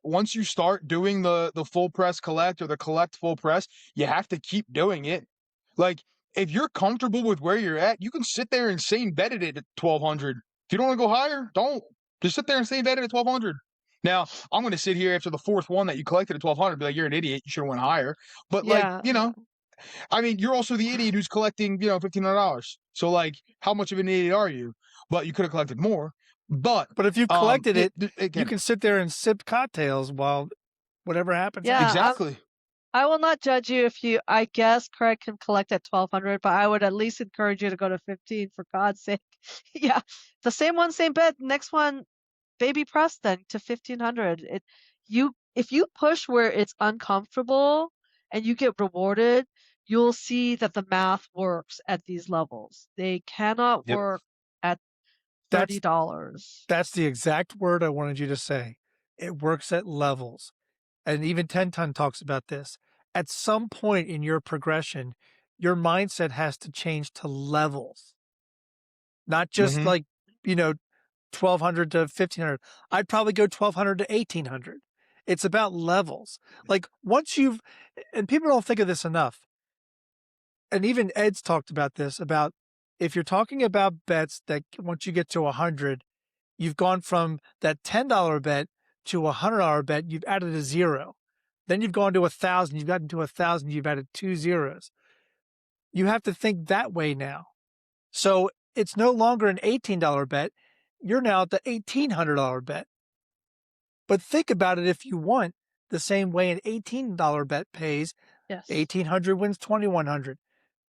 S1: once you start doing the full press collect or the collect full press, you have to keep doing it. Like if you're comfortable with where you're at, you can sit there and same bet it at 1,200. If you don't want to go higher, don't. Just sit there and same bet it at 1,200. Now I'm going to sit here after the fourth one that you collected at 1,200, be like, you're an idiot. You should have went higher. But like,
S3: Yeah. Yeah.
S1: I mean, you're also the idiot who's collecting, $1,500. So like, how much of an idiot are you? But you could have collected more. But
S2: if you collected it, you
S1: again,
S2: can sit there and sip cocktails while whatever happens.
S3: Yeah,
S1: exactly.
S3: I will not judge you if you, I guess Craig can collect at 1200, but I would at least encourage you to go to 15 for God's sake. Yeah, the same one, same bet. Next one, baby press then to 1500. If you push where it's uncomfortable and you get rewarded, you'll see that the math works at these levels. They cannot
S1: Yep.
S3: work at
S2: That's
S3: $30.
S2: that's the exact word I wanted you to say. It works at levels. And even 10 Ton talks about this. At some point in your progression, your mindset has to change to levels, not just
S1: Mm-hmm.
S2: like, you know, 1200 to 1500. I'd probably go 1200 to 1800. It's about levels. Like once you've, and people don't think of this enough. And even Ed's talked about this about if you're talking about bets that once you get to 100, you've gone from that $10 bet to a $100 bet, you've added a zero. Then you've gone to 1,000, you've gotten to 1,000, you've added 2 zeros. You have to think that way now. So it's no longer an $18 bet. You're now at the $1,800 bet. But think about it if you want the same way an $18 bet pays.
S3: Yes.
S2: 1,800 wins 2,100.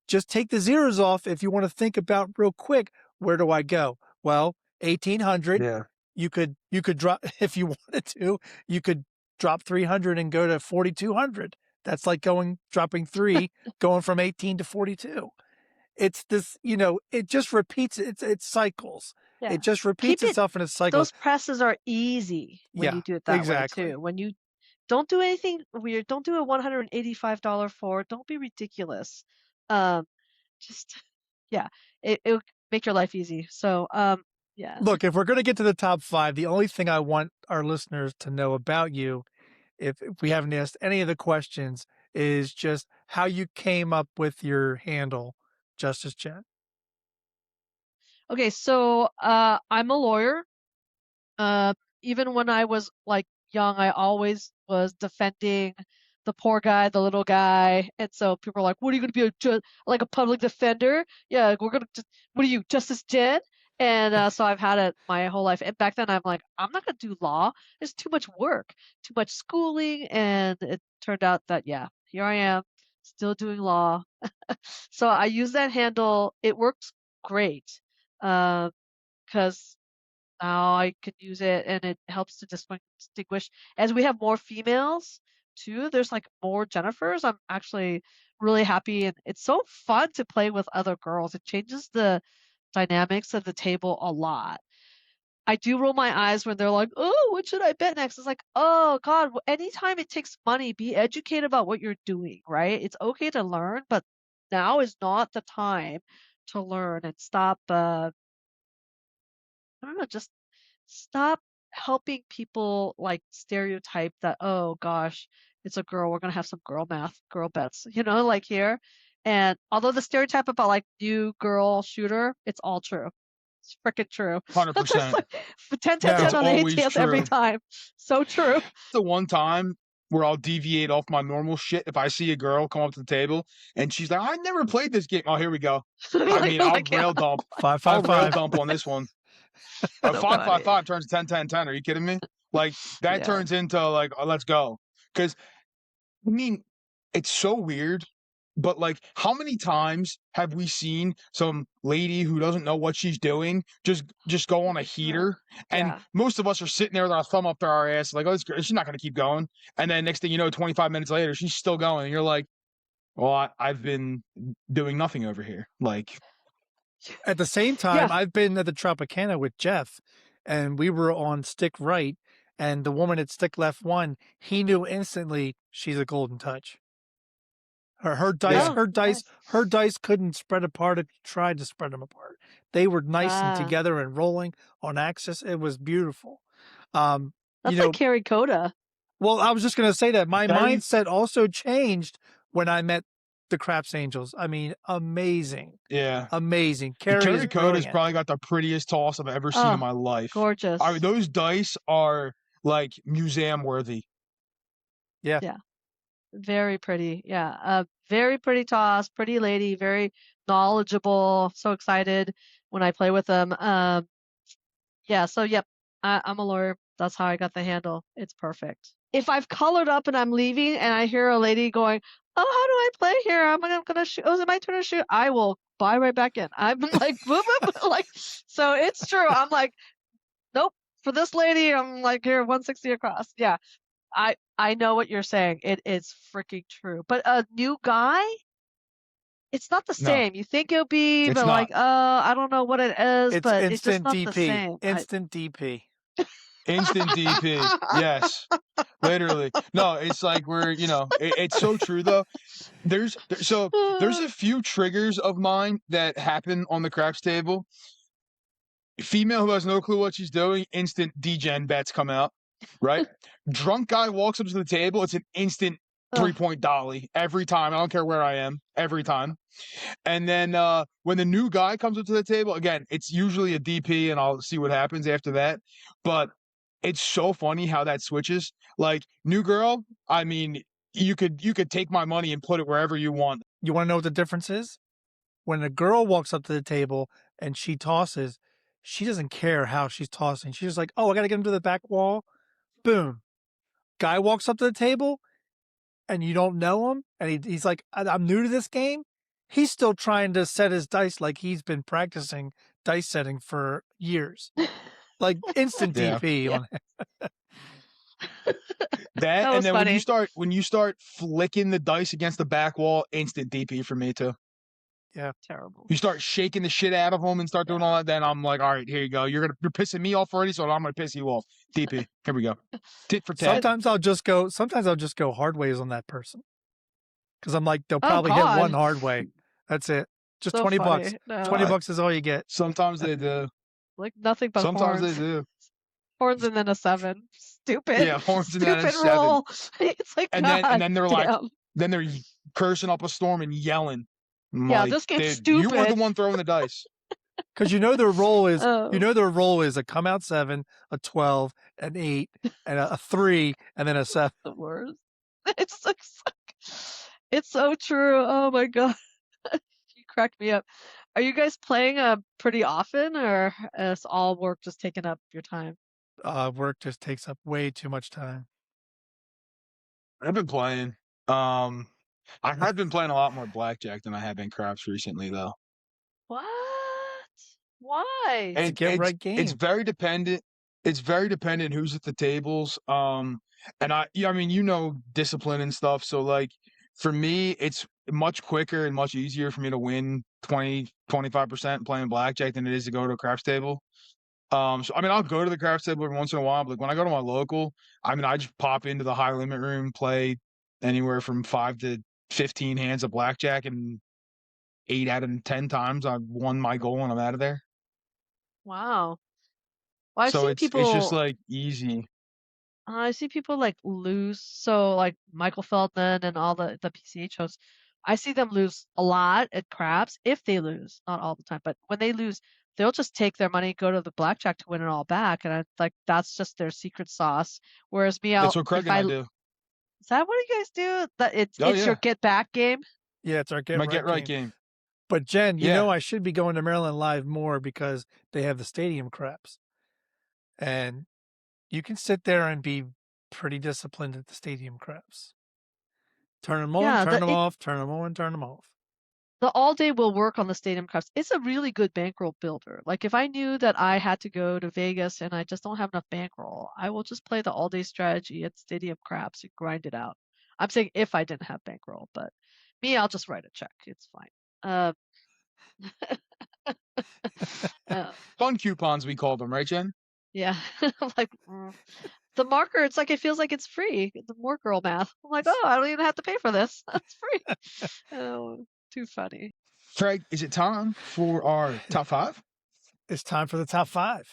S2: Just take the zeros off if you want to think about real quick, where do I go? Well, 1,800.
S1: Yeah.
S2: You could drop if you wanted to, you could drop 300 and go to 4,200. That's like dropping 3, going from 18 to 42. It's this, it just repeats it cycles.
S3: Yeah.
S2: It just repeats
S3: Keep it,
S2: itself in a cycle.
S3: those presses are easy when
S2: Yeah,
S3: you do it that way
S2: exactly.
S3: too. When you don't do anything weird, don't do a $185 forward, don't be ridiculous. Just yeah, it'll make your life easy. So yeah.
S2: Look, if we're going to get to the top 5, the only thing I want our listeners to know about you, if we haven't asked any of the questions, is just how you came up with your handle, JusticeJen.
S3: Okay, so I'm a lawyer. Uh, Even when I was like young, I always was defending the poor guy, the little guy, and so people are like, "What are you going to be like a public defender?" Yeah, we're gonna. What are you, Justice Jen? And so I've had it my whole life. And back then, I'm like, I'm not gonna do law. There's too much work, too much schooling, and it turned out that yeah, here I am, still doing law. So I use that handle. It works great, because now I can use it and it helps to distinguish. As we have more females too, there's like more Jennifers. I'm actually really happy and it's so fun to play with other girls. It changes the dynamics of the table a lot. I do roll my eyes when they're like, "Oh, what should I bet next?" It's like, "Oh God, anytime it takes money, be educated about what you're doing, right? It's okay to learn, but now is not the time to learn and stop I don't know, just stop helping people like stereotype that, oh gosh, it's a girl, we're gonna have some girl math, girl bets, like here. And although the stereotype about like new girl shooter, it's all true. It's freaking true. There's
S1: 100%.
S3: like 10, 10,
S2: Now,
S3: 10
S1: It's
S3: on the
S1: always
S3: ATS every
S1: true.
S3: time. So true.
S1: The one time where I'll deviate off my normal shit if I see a girl come up to the table and she's like, "I never played this game." Oh, here we go. I mean, I'll
S3: Like, yeah,
S1: rail dump.
S2: Five,
S1: I'll
S2: five,
S1: rail
S2: five.
S1: dump on this one.
S3: so
S1: Five, five,
S3: funny.
S1: five turns 10, 10, 10. Are you kidding me? Like that
S3: Yeah.
S1: turns into like, oh, let's go. Because I mean, it's so weird, but like, how many times have we seen some lady who doesn't know what she's doing just go on a heater? And
S3: Yeah.
S1: most of us are sitting there with our thumb up to our ass, like, oh, she's not going to keep going. And then next thing you know, 25 minutes later, she's still going. And you're like, well, I've been doing nothing over here. Like,
S2: At the same time,
S3: Yeah.
S2: I've been at the Tropicana with Jeff, and we were on stick right, and the woman at stick left won. He knew instantly she's a golden touch. Her dice,
S1: yeah,
S3: Oh, nice.
S2: her dice couldn't spread apart if you tried to spread them apart. They were nice and
S3: Ah,
S2: together and rolling on axis. It was beautiful. Um, you
S3: that's like
S2: know,
S3: Carrie Coda.
S2: well, I was just going to say that my
S1: Carrie,
S2: mindset also changed when I met the Craps Angels. I mean, amazing,
S1: yeah.
S2: amazing. Carrie is
S1: Carrie Code has
S2: brilliant.
S1: probably got the prettiest toss I've ever seen in
S3: Oh,
S1: my life.
S3: gorgeous.
S1: I mean, those dice are like museum worthy.
S2: Yeah.
S3: Yeah. Very pretty. Yeah. Very pretty toss, pretty lady, very knowledgeable. So excited when I play with them. Yeah, so yep, I'm a lawyer. That's how I got the handle. It's perfect. If I've colored up and I'm leaving and I hear a lady going, "Oh, how do I play here? I'm gonna shoot. Oh, is it my turn to shoot?" I will buy right back in. I'm like, boop, boop, boop, like, so it's true. I'm like, nope. For this lady, I'm like here 160 across. Yeah, I know what you're saying. It is freaking true. But a new guy, it's not the
S1: No,
S3: same. You think it'll be,
S1: it's
S3: but
S1: not.
S3: like, I don't know what it is,
S2: It's
S3: but it's just
S2: instant
S3: not the
S2: DP.
S3: same.
S2: Instant DP.
S1: Instant DP. Yes. Literally. No, it's like it's so true though. There's a few triggers of mine that happen on the craps table. Female who has no clue what she's doing, instant DGen bets come out, right? Drunk guy walks up to the table, it's an instant
S3: Ugh.
S1: 3-point dolly every time. I don't care where I am, every time. And then when the new guy comes up to the table, again, it's usually a DP, and I'll see what happens after that. But it's so funny how that switches. Like new girl, I mean, you could take my money and put it wherever you want.
S2: You want to know what the difference is? When a girl walks up to the table and she tosses, she doesn't care how she's tossing. She's just like, oh, I got to get him to the back wall. Boom. Guy walks up to the table and you don't know him. And he's like, I'm new to this game. He's still trying to set his dice like he's been practicing dice setting for years. Like instant
S1: Yeah.
S2: DP
S3: Yeah.
S2: on it.
S1: That and
S3: was
S1: then
S3: funny.
S1: when you start flicking the dice against the back wall, instant DP for me too.
S2: Yeah.
S3: Terrible.
S1: You start shaking the shit out of them and start doing all that, then I'm like, all right, here you go. You're pissing me off already, so I'm gonna piss you off. DP. Here we go. Tit for tat.
S2: Sometimes I'll just go hard ways on that person. Because I'm like, they'll
S3: Oh,
S2: probably hit one
S3: God.
S2: hard way. That's it. Just
S3: So
S2: 20 bucks.
S3: funny. No.
S2: 20 bucks is all you get.
S1: Sometimes they do.
S3: Like nothing but
S1: Sometimes
S3: horns.
S1: they do.
S3: Horns and then a 7. Stupid.
S1: Yeah, horns and then a
S3: Stupid
S1: 7.
S3: roll. It's like,
S1: And
S3: God
S1: then they're like,
S3: damn.
S1: then they're cursing up a storm and yelling. I'm
S3: Yeah,
S1: like,
S3: this game's
S1: dude, you were the
S3: stupid.
S1: one throwing the dice.
S2: Because you know their role is
S3: Oh.
S2: their role is a come out 7, a 12, an 8, and a 3, and then a 7.
S3: The worst. It's like, it's so true. Oh my God. You cracked me up. Are you guys playing pretty often, or is all work just taking up your time?
S2: Work just takes up way too much time.
S1: I've been playing. I have been playing a lot more blackjack than I have been craps recently, though.
S3: What? Why?
S2: It's a get right game.
S1: It's very dependent. It's very dependent who's at the tables. And I mean, discipline and stuff. So like for me, it's much quicker and much easier for me to win 20-25% playing blackjack than it is to go to a craps table. So I mean, I'll go to the craps table every once in a while, but like when I go to my local, I mean, I just pop into the high limit room, play anywhere from 5 to 15 hands of blackjack, and 8 out of 10 times I've won my goal and I'm out of there.
S3: Wow. Well,
S1: So it's just like easy.
S3: I see people like lose. So like Michael Feldman and all the PCH hosts, I see them lose a lot at craps if they lose, not all the time, but when they lose, they'll just take their money, go to the blackjack to win it all back, and I like that's just their secret sauce. Whereas me,
S1: That's what Craig and I do.
S3: is that what you guys do? That it's
S1: Oh,
S3: your
S1: yeah.
S3: get back game.
S2: Yeah, it's our
S1: My get right game.
S2: But Jen, you
S1: Yeah.
S2: know I should be going to Maryland Live more because they have the stadium craps. And you can sit there and be pretty disciplined at the stadium craps. Turn them on,
S3: Yeah,
S2: turn them off, turn them on, turn them off.
S3: The all day will work on the stadium craps. It's a really good bankroll builder. Like if I knew that I had to go to Vegas and I just don't have enough bankroll, I will just play the all day strategy at stadium craps and grind it out. I'm saying if I didn't have bankroll, but me, I'll just write a check. It's fine.
S1: Fun coupons, we called them, right, Jen?
S3: Yeah. I'm like the marker, it's like it feels like it's free. The more girl math. I'm like, oh, I don't even have to pay for this. That's free. Oh, too funny.
S1: Craig, is it time for our top 5?
S2: It's time for the top 5.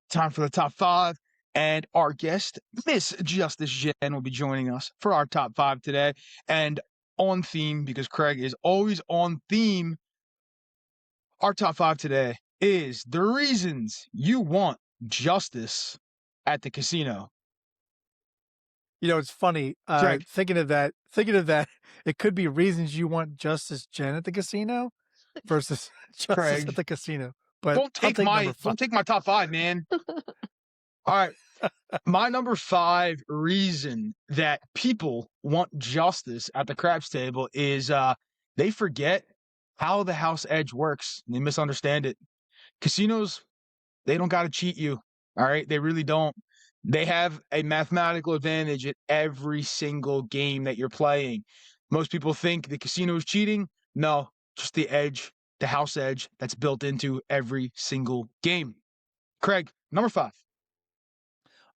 S1: Time for the top 5. And our guest, Miss Justice Jen, will be joining us for our top 5 today. And on theme, because Craig is always on theme, our top 5 today is the reasons you want justice at the casino.
S2: It's funny,
S1: Craig,
S2: thinking of that, it could be reasons you want Justice Jen at the casino versus Justice at
S1: Craig,
S2: the casino, but I'll take number 5.
S1: don't take my top 5, man. All right. My number 5 reason that people want justice at the craps table is they forget how the house edge works. They misunderstand it. Casinos, they don't got to cheat you. All right. They really don't. They have a mathematical advantage at every single game that you're playing. Most people think the casino is cheating. No, just the edge, the house edge that's built into every single game. Craig, number 5.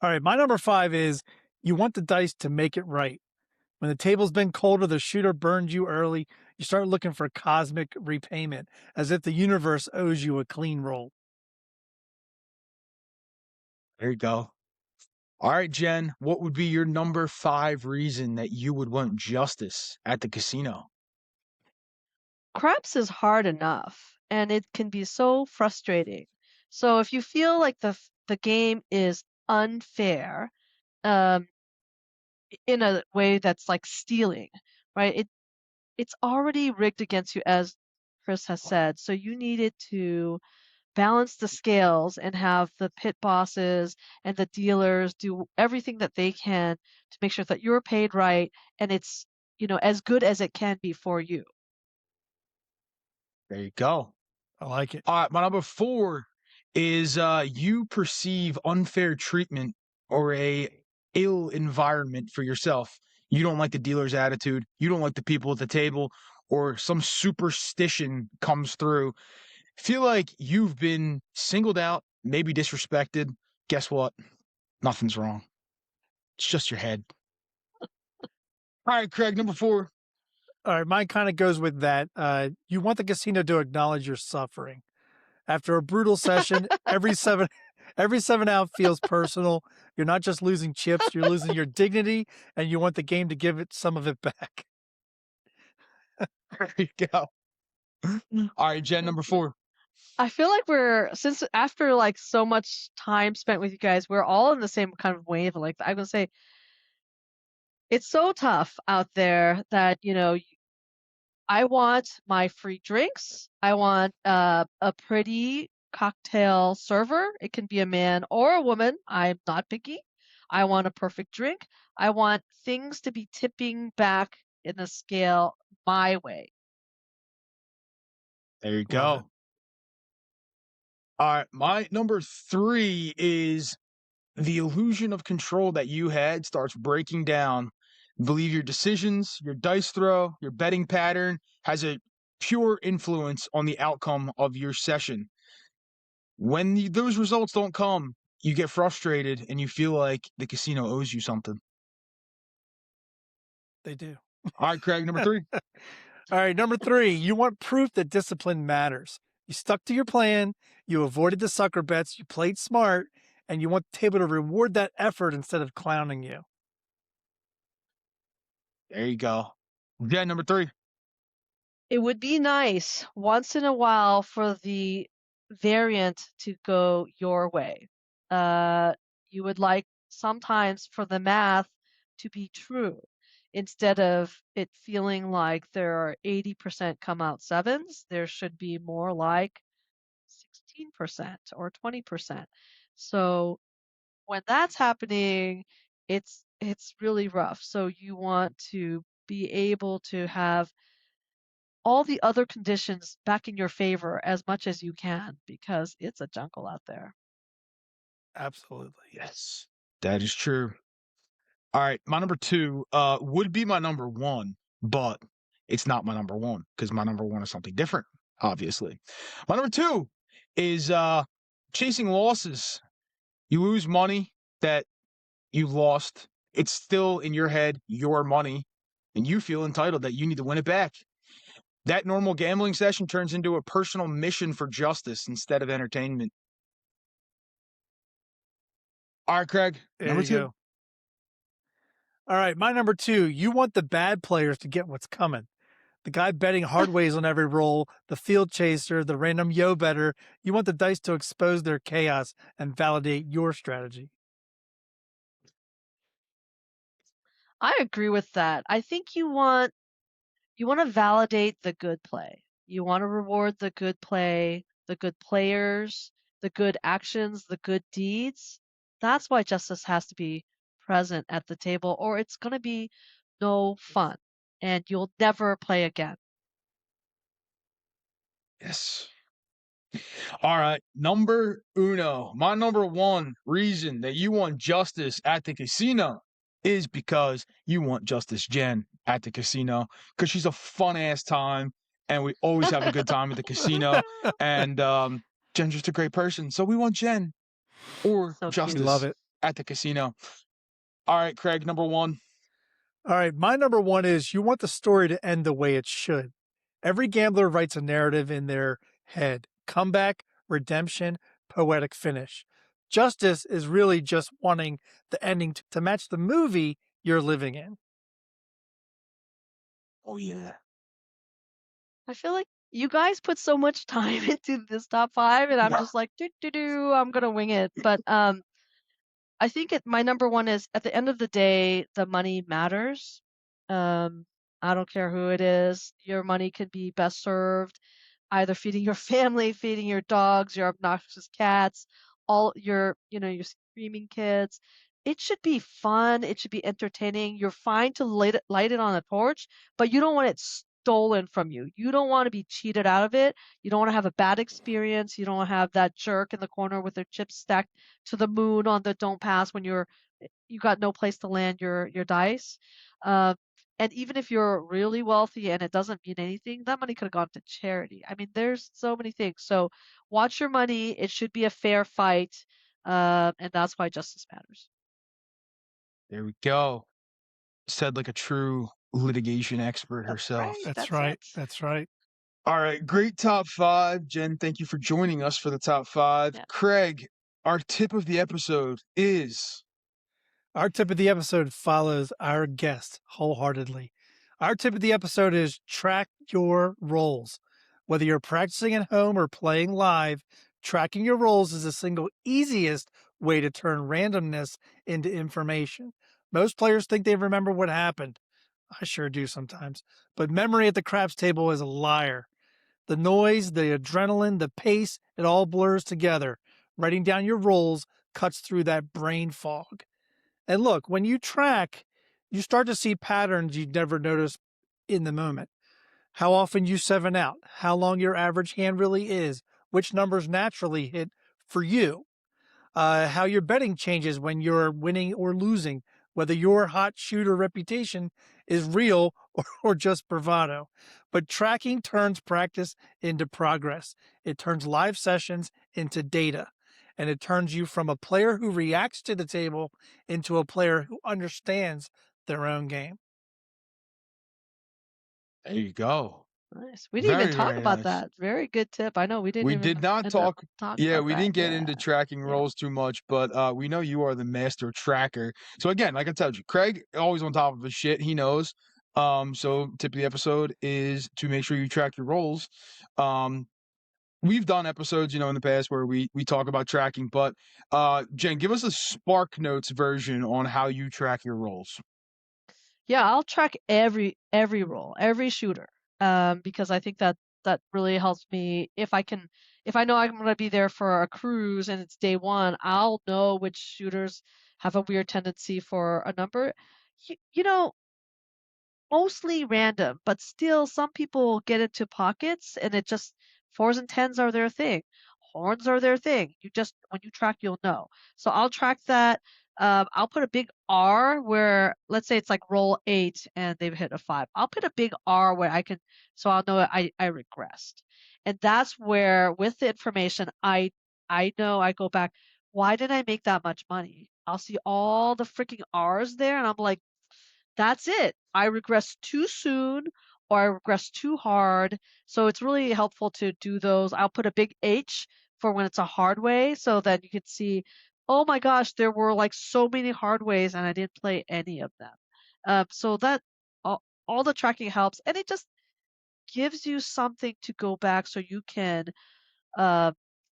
S2: All right, my number 5 is you want the dice to make it right. When the table's been cold or the shooter burned you early, you start looking for cosmic repayment, as if the universe owes you a clean roll.
S1: There you go. All right, Jen, what would be your number 5 reason that you would want justice at the casino?
S3: Craps is hard enough, and it can be so frustrating. So if you feel like the game is unfair, um, in a way that's like stealing, right? It's already rigged against you, as Chris has said. So you needed to balance the scales and have the pit bosses and the dealers do everything that they can to make sure that you're paid right and it's, as good as it can be for you.
S1: There you go.
S2: I like it.
S1: All right, my number 4 is you perceive unfair treatment or a ill environment for yourself. You don't like the dealer's attitude. You don't like the people at the table, or some superstition comes through. Feel like you've been singled out, maybe disrespected. Guess what? Nothing's wrong. It's just your head. All right, Craig, number 4.
S2: All right, mine kind of goes with that. You want the casino to acknowledge your suffering. After a brutal session, every seven out feels personal. You're not just losing chips, you're losing your dignity, and you want the game to give it some of it back.
S1: There you go. All right, Jen, number 4.
S3: I feel like since after like so much time spent with you guys, we're all in the same kind of wave. Like I'm gonna say, it's so tough out there that I want my free drinks. I want a pretty cocktail server. It can be a man or a woman. I'm not picky. I want a perfect drink. I want things to be tipping back in the scale my way.
S1: There you
S2: Love it.
S1: go. All right, my number 3 is the illusion of control that you had starts breaking down. Believe your decisions, your dice throw, your betting pattern has a pure influence on the outcome of your session. When those results don't come, you get frustrated and you feel like the casino owes you something.
S2: They do.
S1: All right, Craig, number 3.
S2: All right, number 3, you want proof that discipline matters. You stuck to your plan, you avoided the sucker bets, you played smart, and you want the table to reward that effort instead of clowning you.
S1: There you go. Jen, number 3.
S3: It would be nice once in a while for the variant to go your way. Uh, you would like sometimes for the math to be true instead of it feeling like there are 80% come out sevens. There should be more like 16% or 20%. So when that's happening, it's really rough. So you want to be able to have all the other conditions back in your favor as much as you can because it's a jungle out there.
S2: Absolutely.
S1: Yes, that is true. All right, my number 2 would be my number 1, but it's not my number 1 because my number 1 is something different, obviously. My number 2 is chasing losses. You lose money that you lost. It's still in your head, your money, and you feel entitled that you need to win it back. That normal gambling session turns into a personal mission for justice instead of entertainment. All right, Craig,
S2: There
S1: number
S2: you
S1: 2.
S2: go. All right, my number 2, you want the bad players to get what's coming. The guy betting hard ways on every roll, the field chaser, the random yo better. You want the dice to expose their chaos and validate your strategy.
S3: I agree with that. I think you want to validate the good play. You want to reward the good play, the good players, the good actions, the good deeds. That's why justice has to be present at the table, or it's going to be no fun and you'll never play again.
S1: Yes. All right, number uno. My number one reason that you want justice at the casino is because you want Justice Jen at the casino because she's a fun ass time and we always have a good time at the casino. And Jen's just a great person. So we want Jen or
S3: So
S2: We
S3: cute.
S2: love
S1: Justice
S2: it.
S1: at the casino. All right, Craig, number one.
S2: All right, my number one is you want the story to end the way it should. Every gambler writes a narrative in their head: comeback, redemption, poetic finish. Justice is really just wanting the ending to match the movie you're living in.
S1: Oh, yeah.
S3: I feel like you guys put so much time into this top 5 and I'm
S1: Yeah.
S3: just like, do do, I'm going to wing it. But I think my number one is at the end of the day, the money matters. Um, I don't care who it is. Your money could be best served either feeding your family, feeding your dogs, your obnoxious cats, all your screaming kids. It should be fun. It should be entertaining. You're fine to light it on a torch, but you don't want it stolen from you. You don't want to be cheated out of it. You don't want to have a bad experience. You don't want to have that jerk in the corner with their chips stacked to the moon on the don't pass when you got no place to land your dice. Uh, and even if you're really wealthy and it doesn't mean anything, that money could have gone to charity. I mean, there's so many things. So watch your money. It should be a fair fight. And that's why justice matters.
S1: There we go. Said like a true litigation expert
S3: That's
S1: herself.
S3: right.
S2: That's
S3: That's
S2: right.
S3: it.
S2: That's right.
S1: All right, great top five. Jen, thank you for joining us for the top five.
S3: Yeah.
S1: Craig, our tip of the episode is
S2: Our tip of the episode follows our guest wholeheartedly. Our tip of the episode is track your rolls. Whether you're practicing at home or playing live, tracking your rolls is the single easiest way to turn randomness into information. Most players think they remember what happened. I sure do sometimes. But memory at the craps table is a liar. The noise, the adrenaline, the pace, it all blurs together. Writing down your rolls cuts through that brain fog. And look, when you track, you start to see patterns you'd never notice in the moment. How often you seven out, how long your average hand really is, which numbers naturally hit for you, how your betting changes when you're winning or losing, whether your hot shooter reputation is real or just bravado. But tracking turns practice into progress. It turns live sessions into data. And it turns you from a player who reacts to the table into a player who understands their own game.
S1: there you go.
S3: Nice. We didn't even
S1: Very,
S3: talk
S1: very
S3: about
S1: nice.
S3: that. Very good tip. I know we didn't
S1: We
S3: even
S1: did not
S3: end up
S1: talk
S3: talking
S1: yeah,
S3: about
S1: we
S3: that.
S1: didn't get
S3: Yeah.
S1: into tracking
S3: Yeah.
S1: roles too much, but we know you are the master tracker. So again, like I told you, Craig always on top of his shit. He knows. So tip of the episode is to make sure you track your roles. We've done episodes, in the past where we talk about tracking, but Jen, give us a Spark Notes version on how you track your roles.
S3: Yeah, I'll track every roll, every shooter, because I think that really helps me. If I know I'm gonna be there for a cruise and it's day one, I'll know which shooters have a weird tendency for a number. You know, mostly random, but still some people get into pockets and it just fours and tens are their thing. Horns are their thing. You just when you track, you'll know. So I'll track that. I'll put a big R where let's say it's like roll 8 and they've hit a 5. I'll put a big R where I can so I'll know I regressed. And that's where with the information I know I go back, why did I make that much money? I'll see all the freaking R's there and I'm like, that's it. I regress too soon or I regress too hard. So it's really helpful to do those. I'll put a big H for when it's a hard way so that you can see, oh my gosh, there were like so many hard ways and I didn't play any of them. So that all the tracking helps and it just gives you something to go back so you can uh,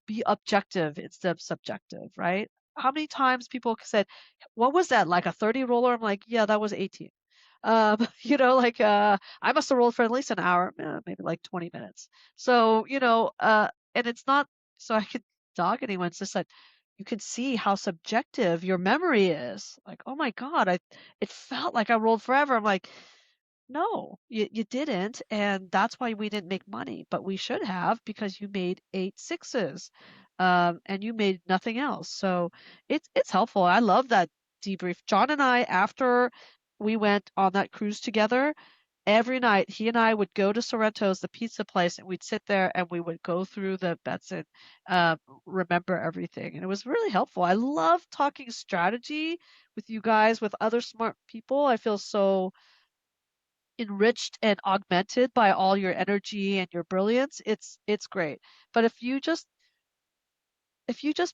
S3: be objective instead of subjective, right? how many times people said, "What was that, like a 30 roller?" I'm like, "Yeah, that was 18." I must have rolled for at least an hour, maybe like 20 minutes. So, and it's not so I could dog anyone. It's just that you could see how subjective your memory is. Like, oh my God, it felt like I rolled forever. I'm like, no, you didn't, and that's why we didn't make money, but we should have because you made 8 sixes, and you made nothing else. So it's helpful. I love that debrief. John and I, after we went on that cruise together, every night he and I would go to Sorrento's, the pizza place, and we'd sit there and we would go through the bets and remember everything. And it was really helpful. I love talking strategy with you guys, with other smart people. I feel so enriched and augmented by all your energy and your brilliance. It's great. But if you just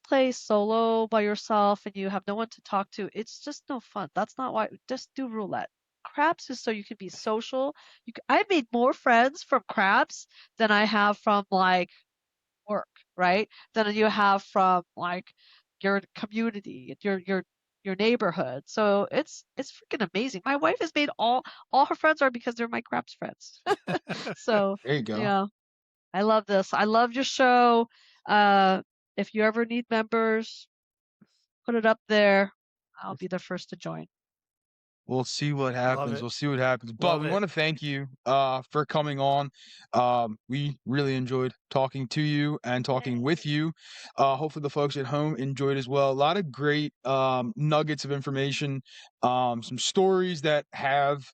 S3: play solo by yourself and you have no one to talk to, it's just no fun. That's not why. Just do roulette. Craps is so you can be social. I've made more friends from craps than I have from like work, right? Than you have from like your community, your neighborhood. So it's freaking amazing. My wife has made all her friends are because they're my craps friends. So
S1: There you go.
S3: yeah, I love this. I love your show. Uh, if you ever need members, put it up there. I'll be the first to join.
S1: We'll see what
S2: Love
S1: happens.
S2: it.
S1: We'll see what happens. But
S2: Love
S1: we
S2: it.
S1: want to thank you for coming on. We really enjoyed talking to you and talking with
S3: Yay.
S1: you. Hopefully the folks at home enjoyed as well. A lot of great nuggets of information, some stories that have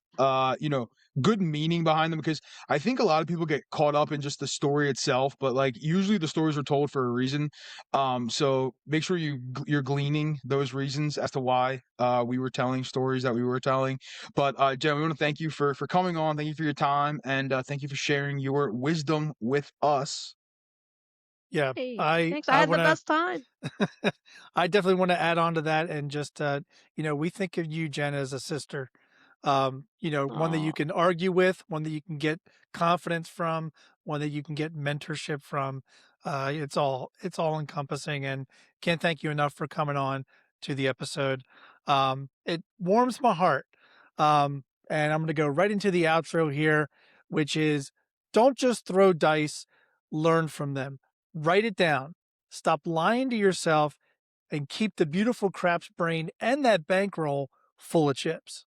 S1: good meaning behind them, because I think a lot of people get caught up in just the story itself, but like usually the stories are told for a reason. So make sure you're gleaning those reasons as to why we were telling stories that we were telling. But Jen, we want to thank you for coming on. Thank you for your time, and thank you for sharing your wisdom with us.
S2: Yeah,
S3: Hey,
S2: I
S3: thanks. I
S2: I
S3: had the
S2: wanna
S3: best time.
S2: I definitely wanna add on to that and just, we think of you, Jen, as a sister. One that
S3: Oh,
S2: you can argue with, one that you can get confidence from, one that you can get mentorship from. It's all encompassing, and can't thank you enough for coming on to the episode. It warms my heart. And I'm gonna go right into the outro here, which is don't just throw dice, learn from them. Write it down. Stop lying to yourself and keep the beautiful craps brain and that bankroll full of chips.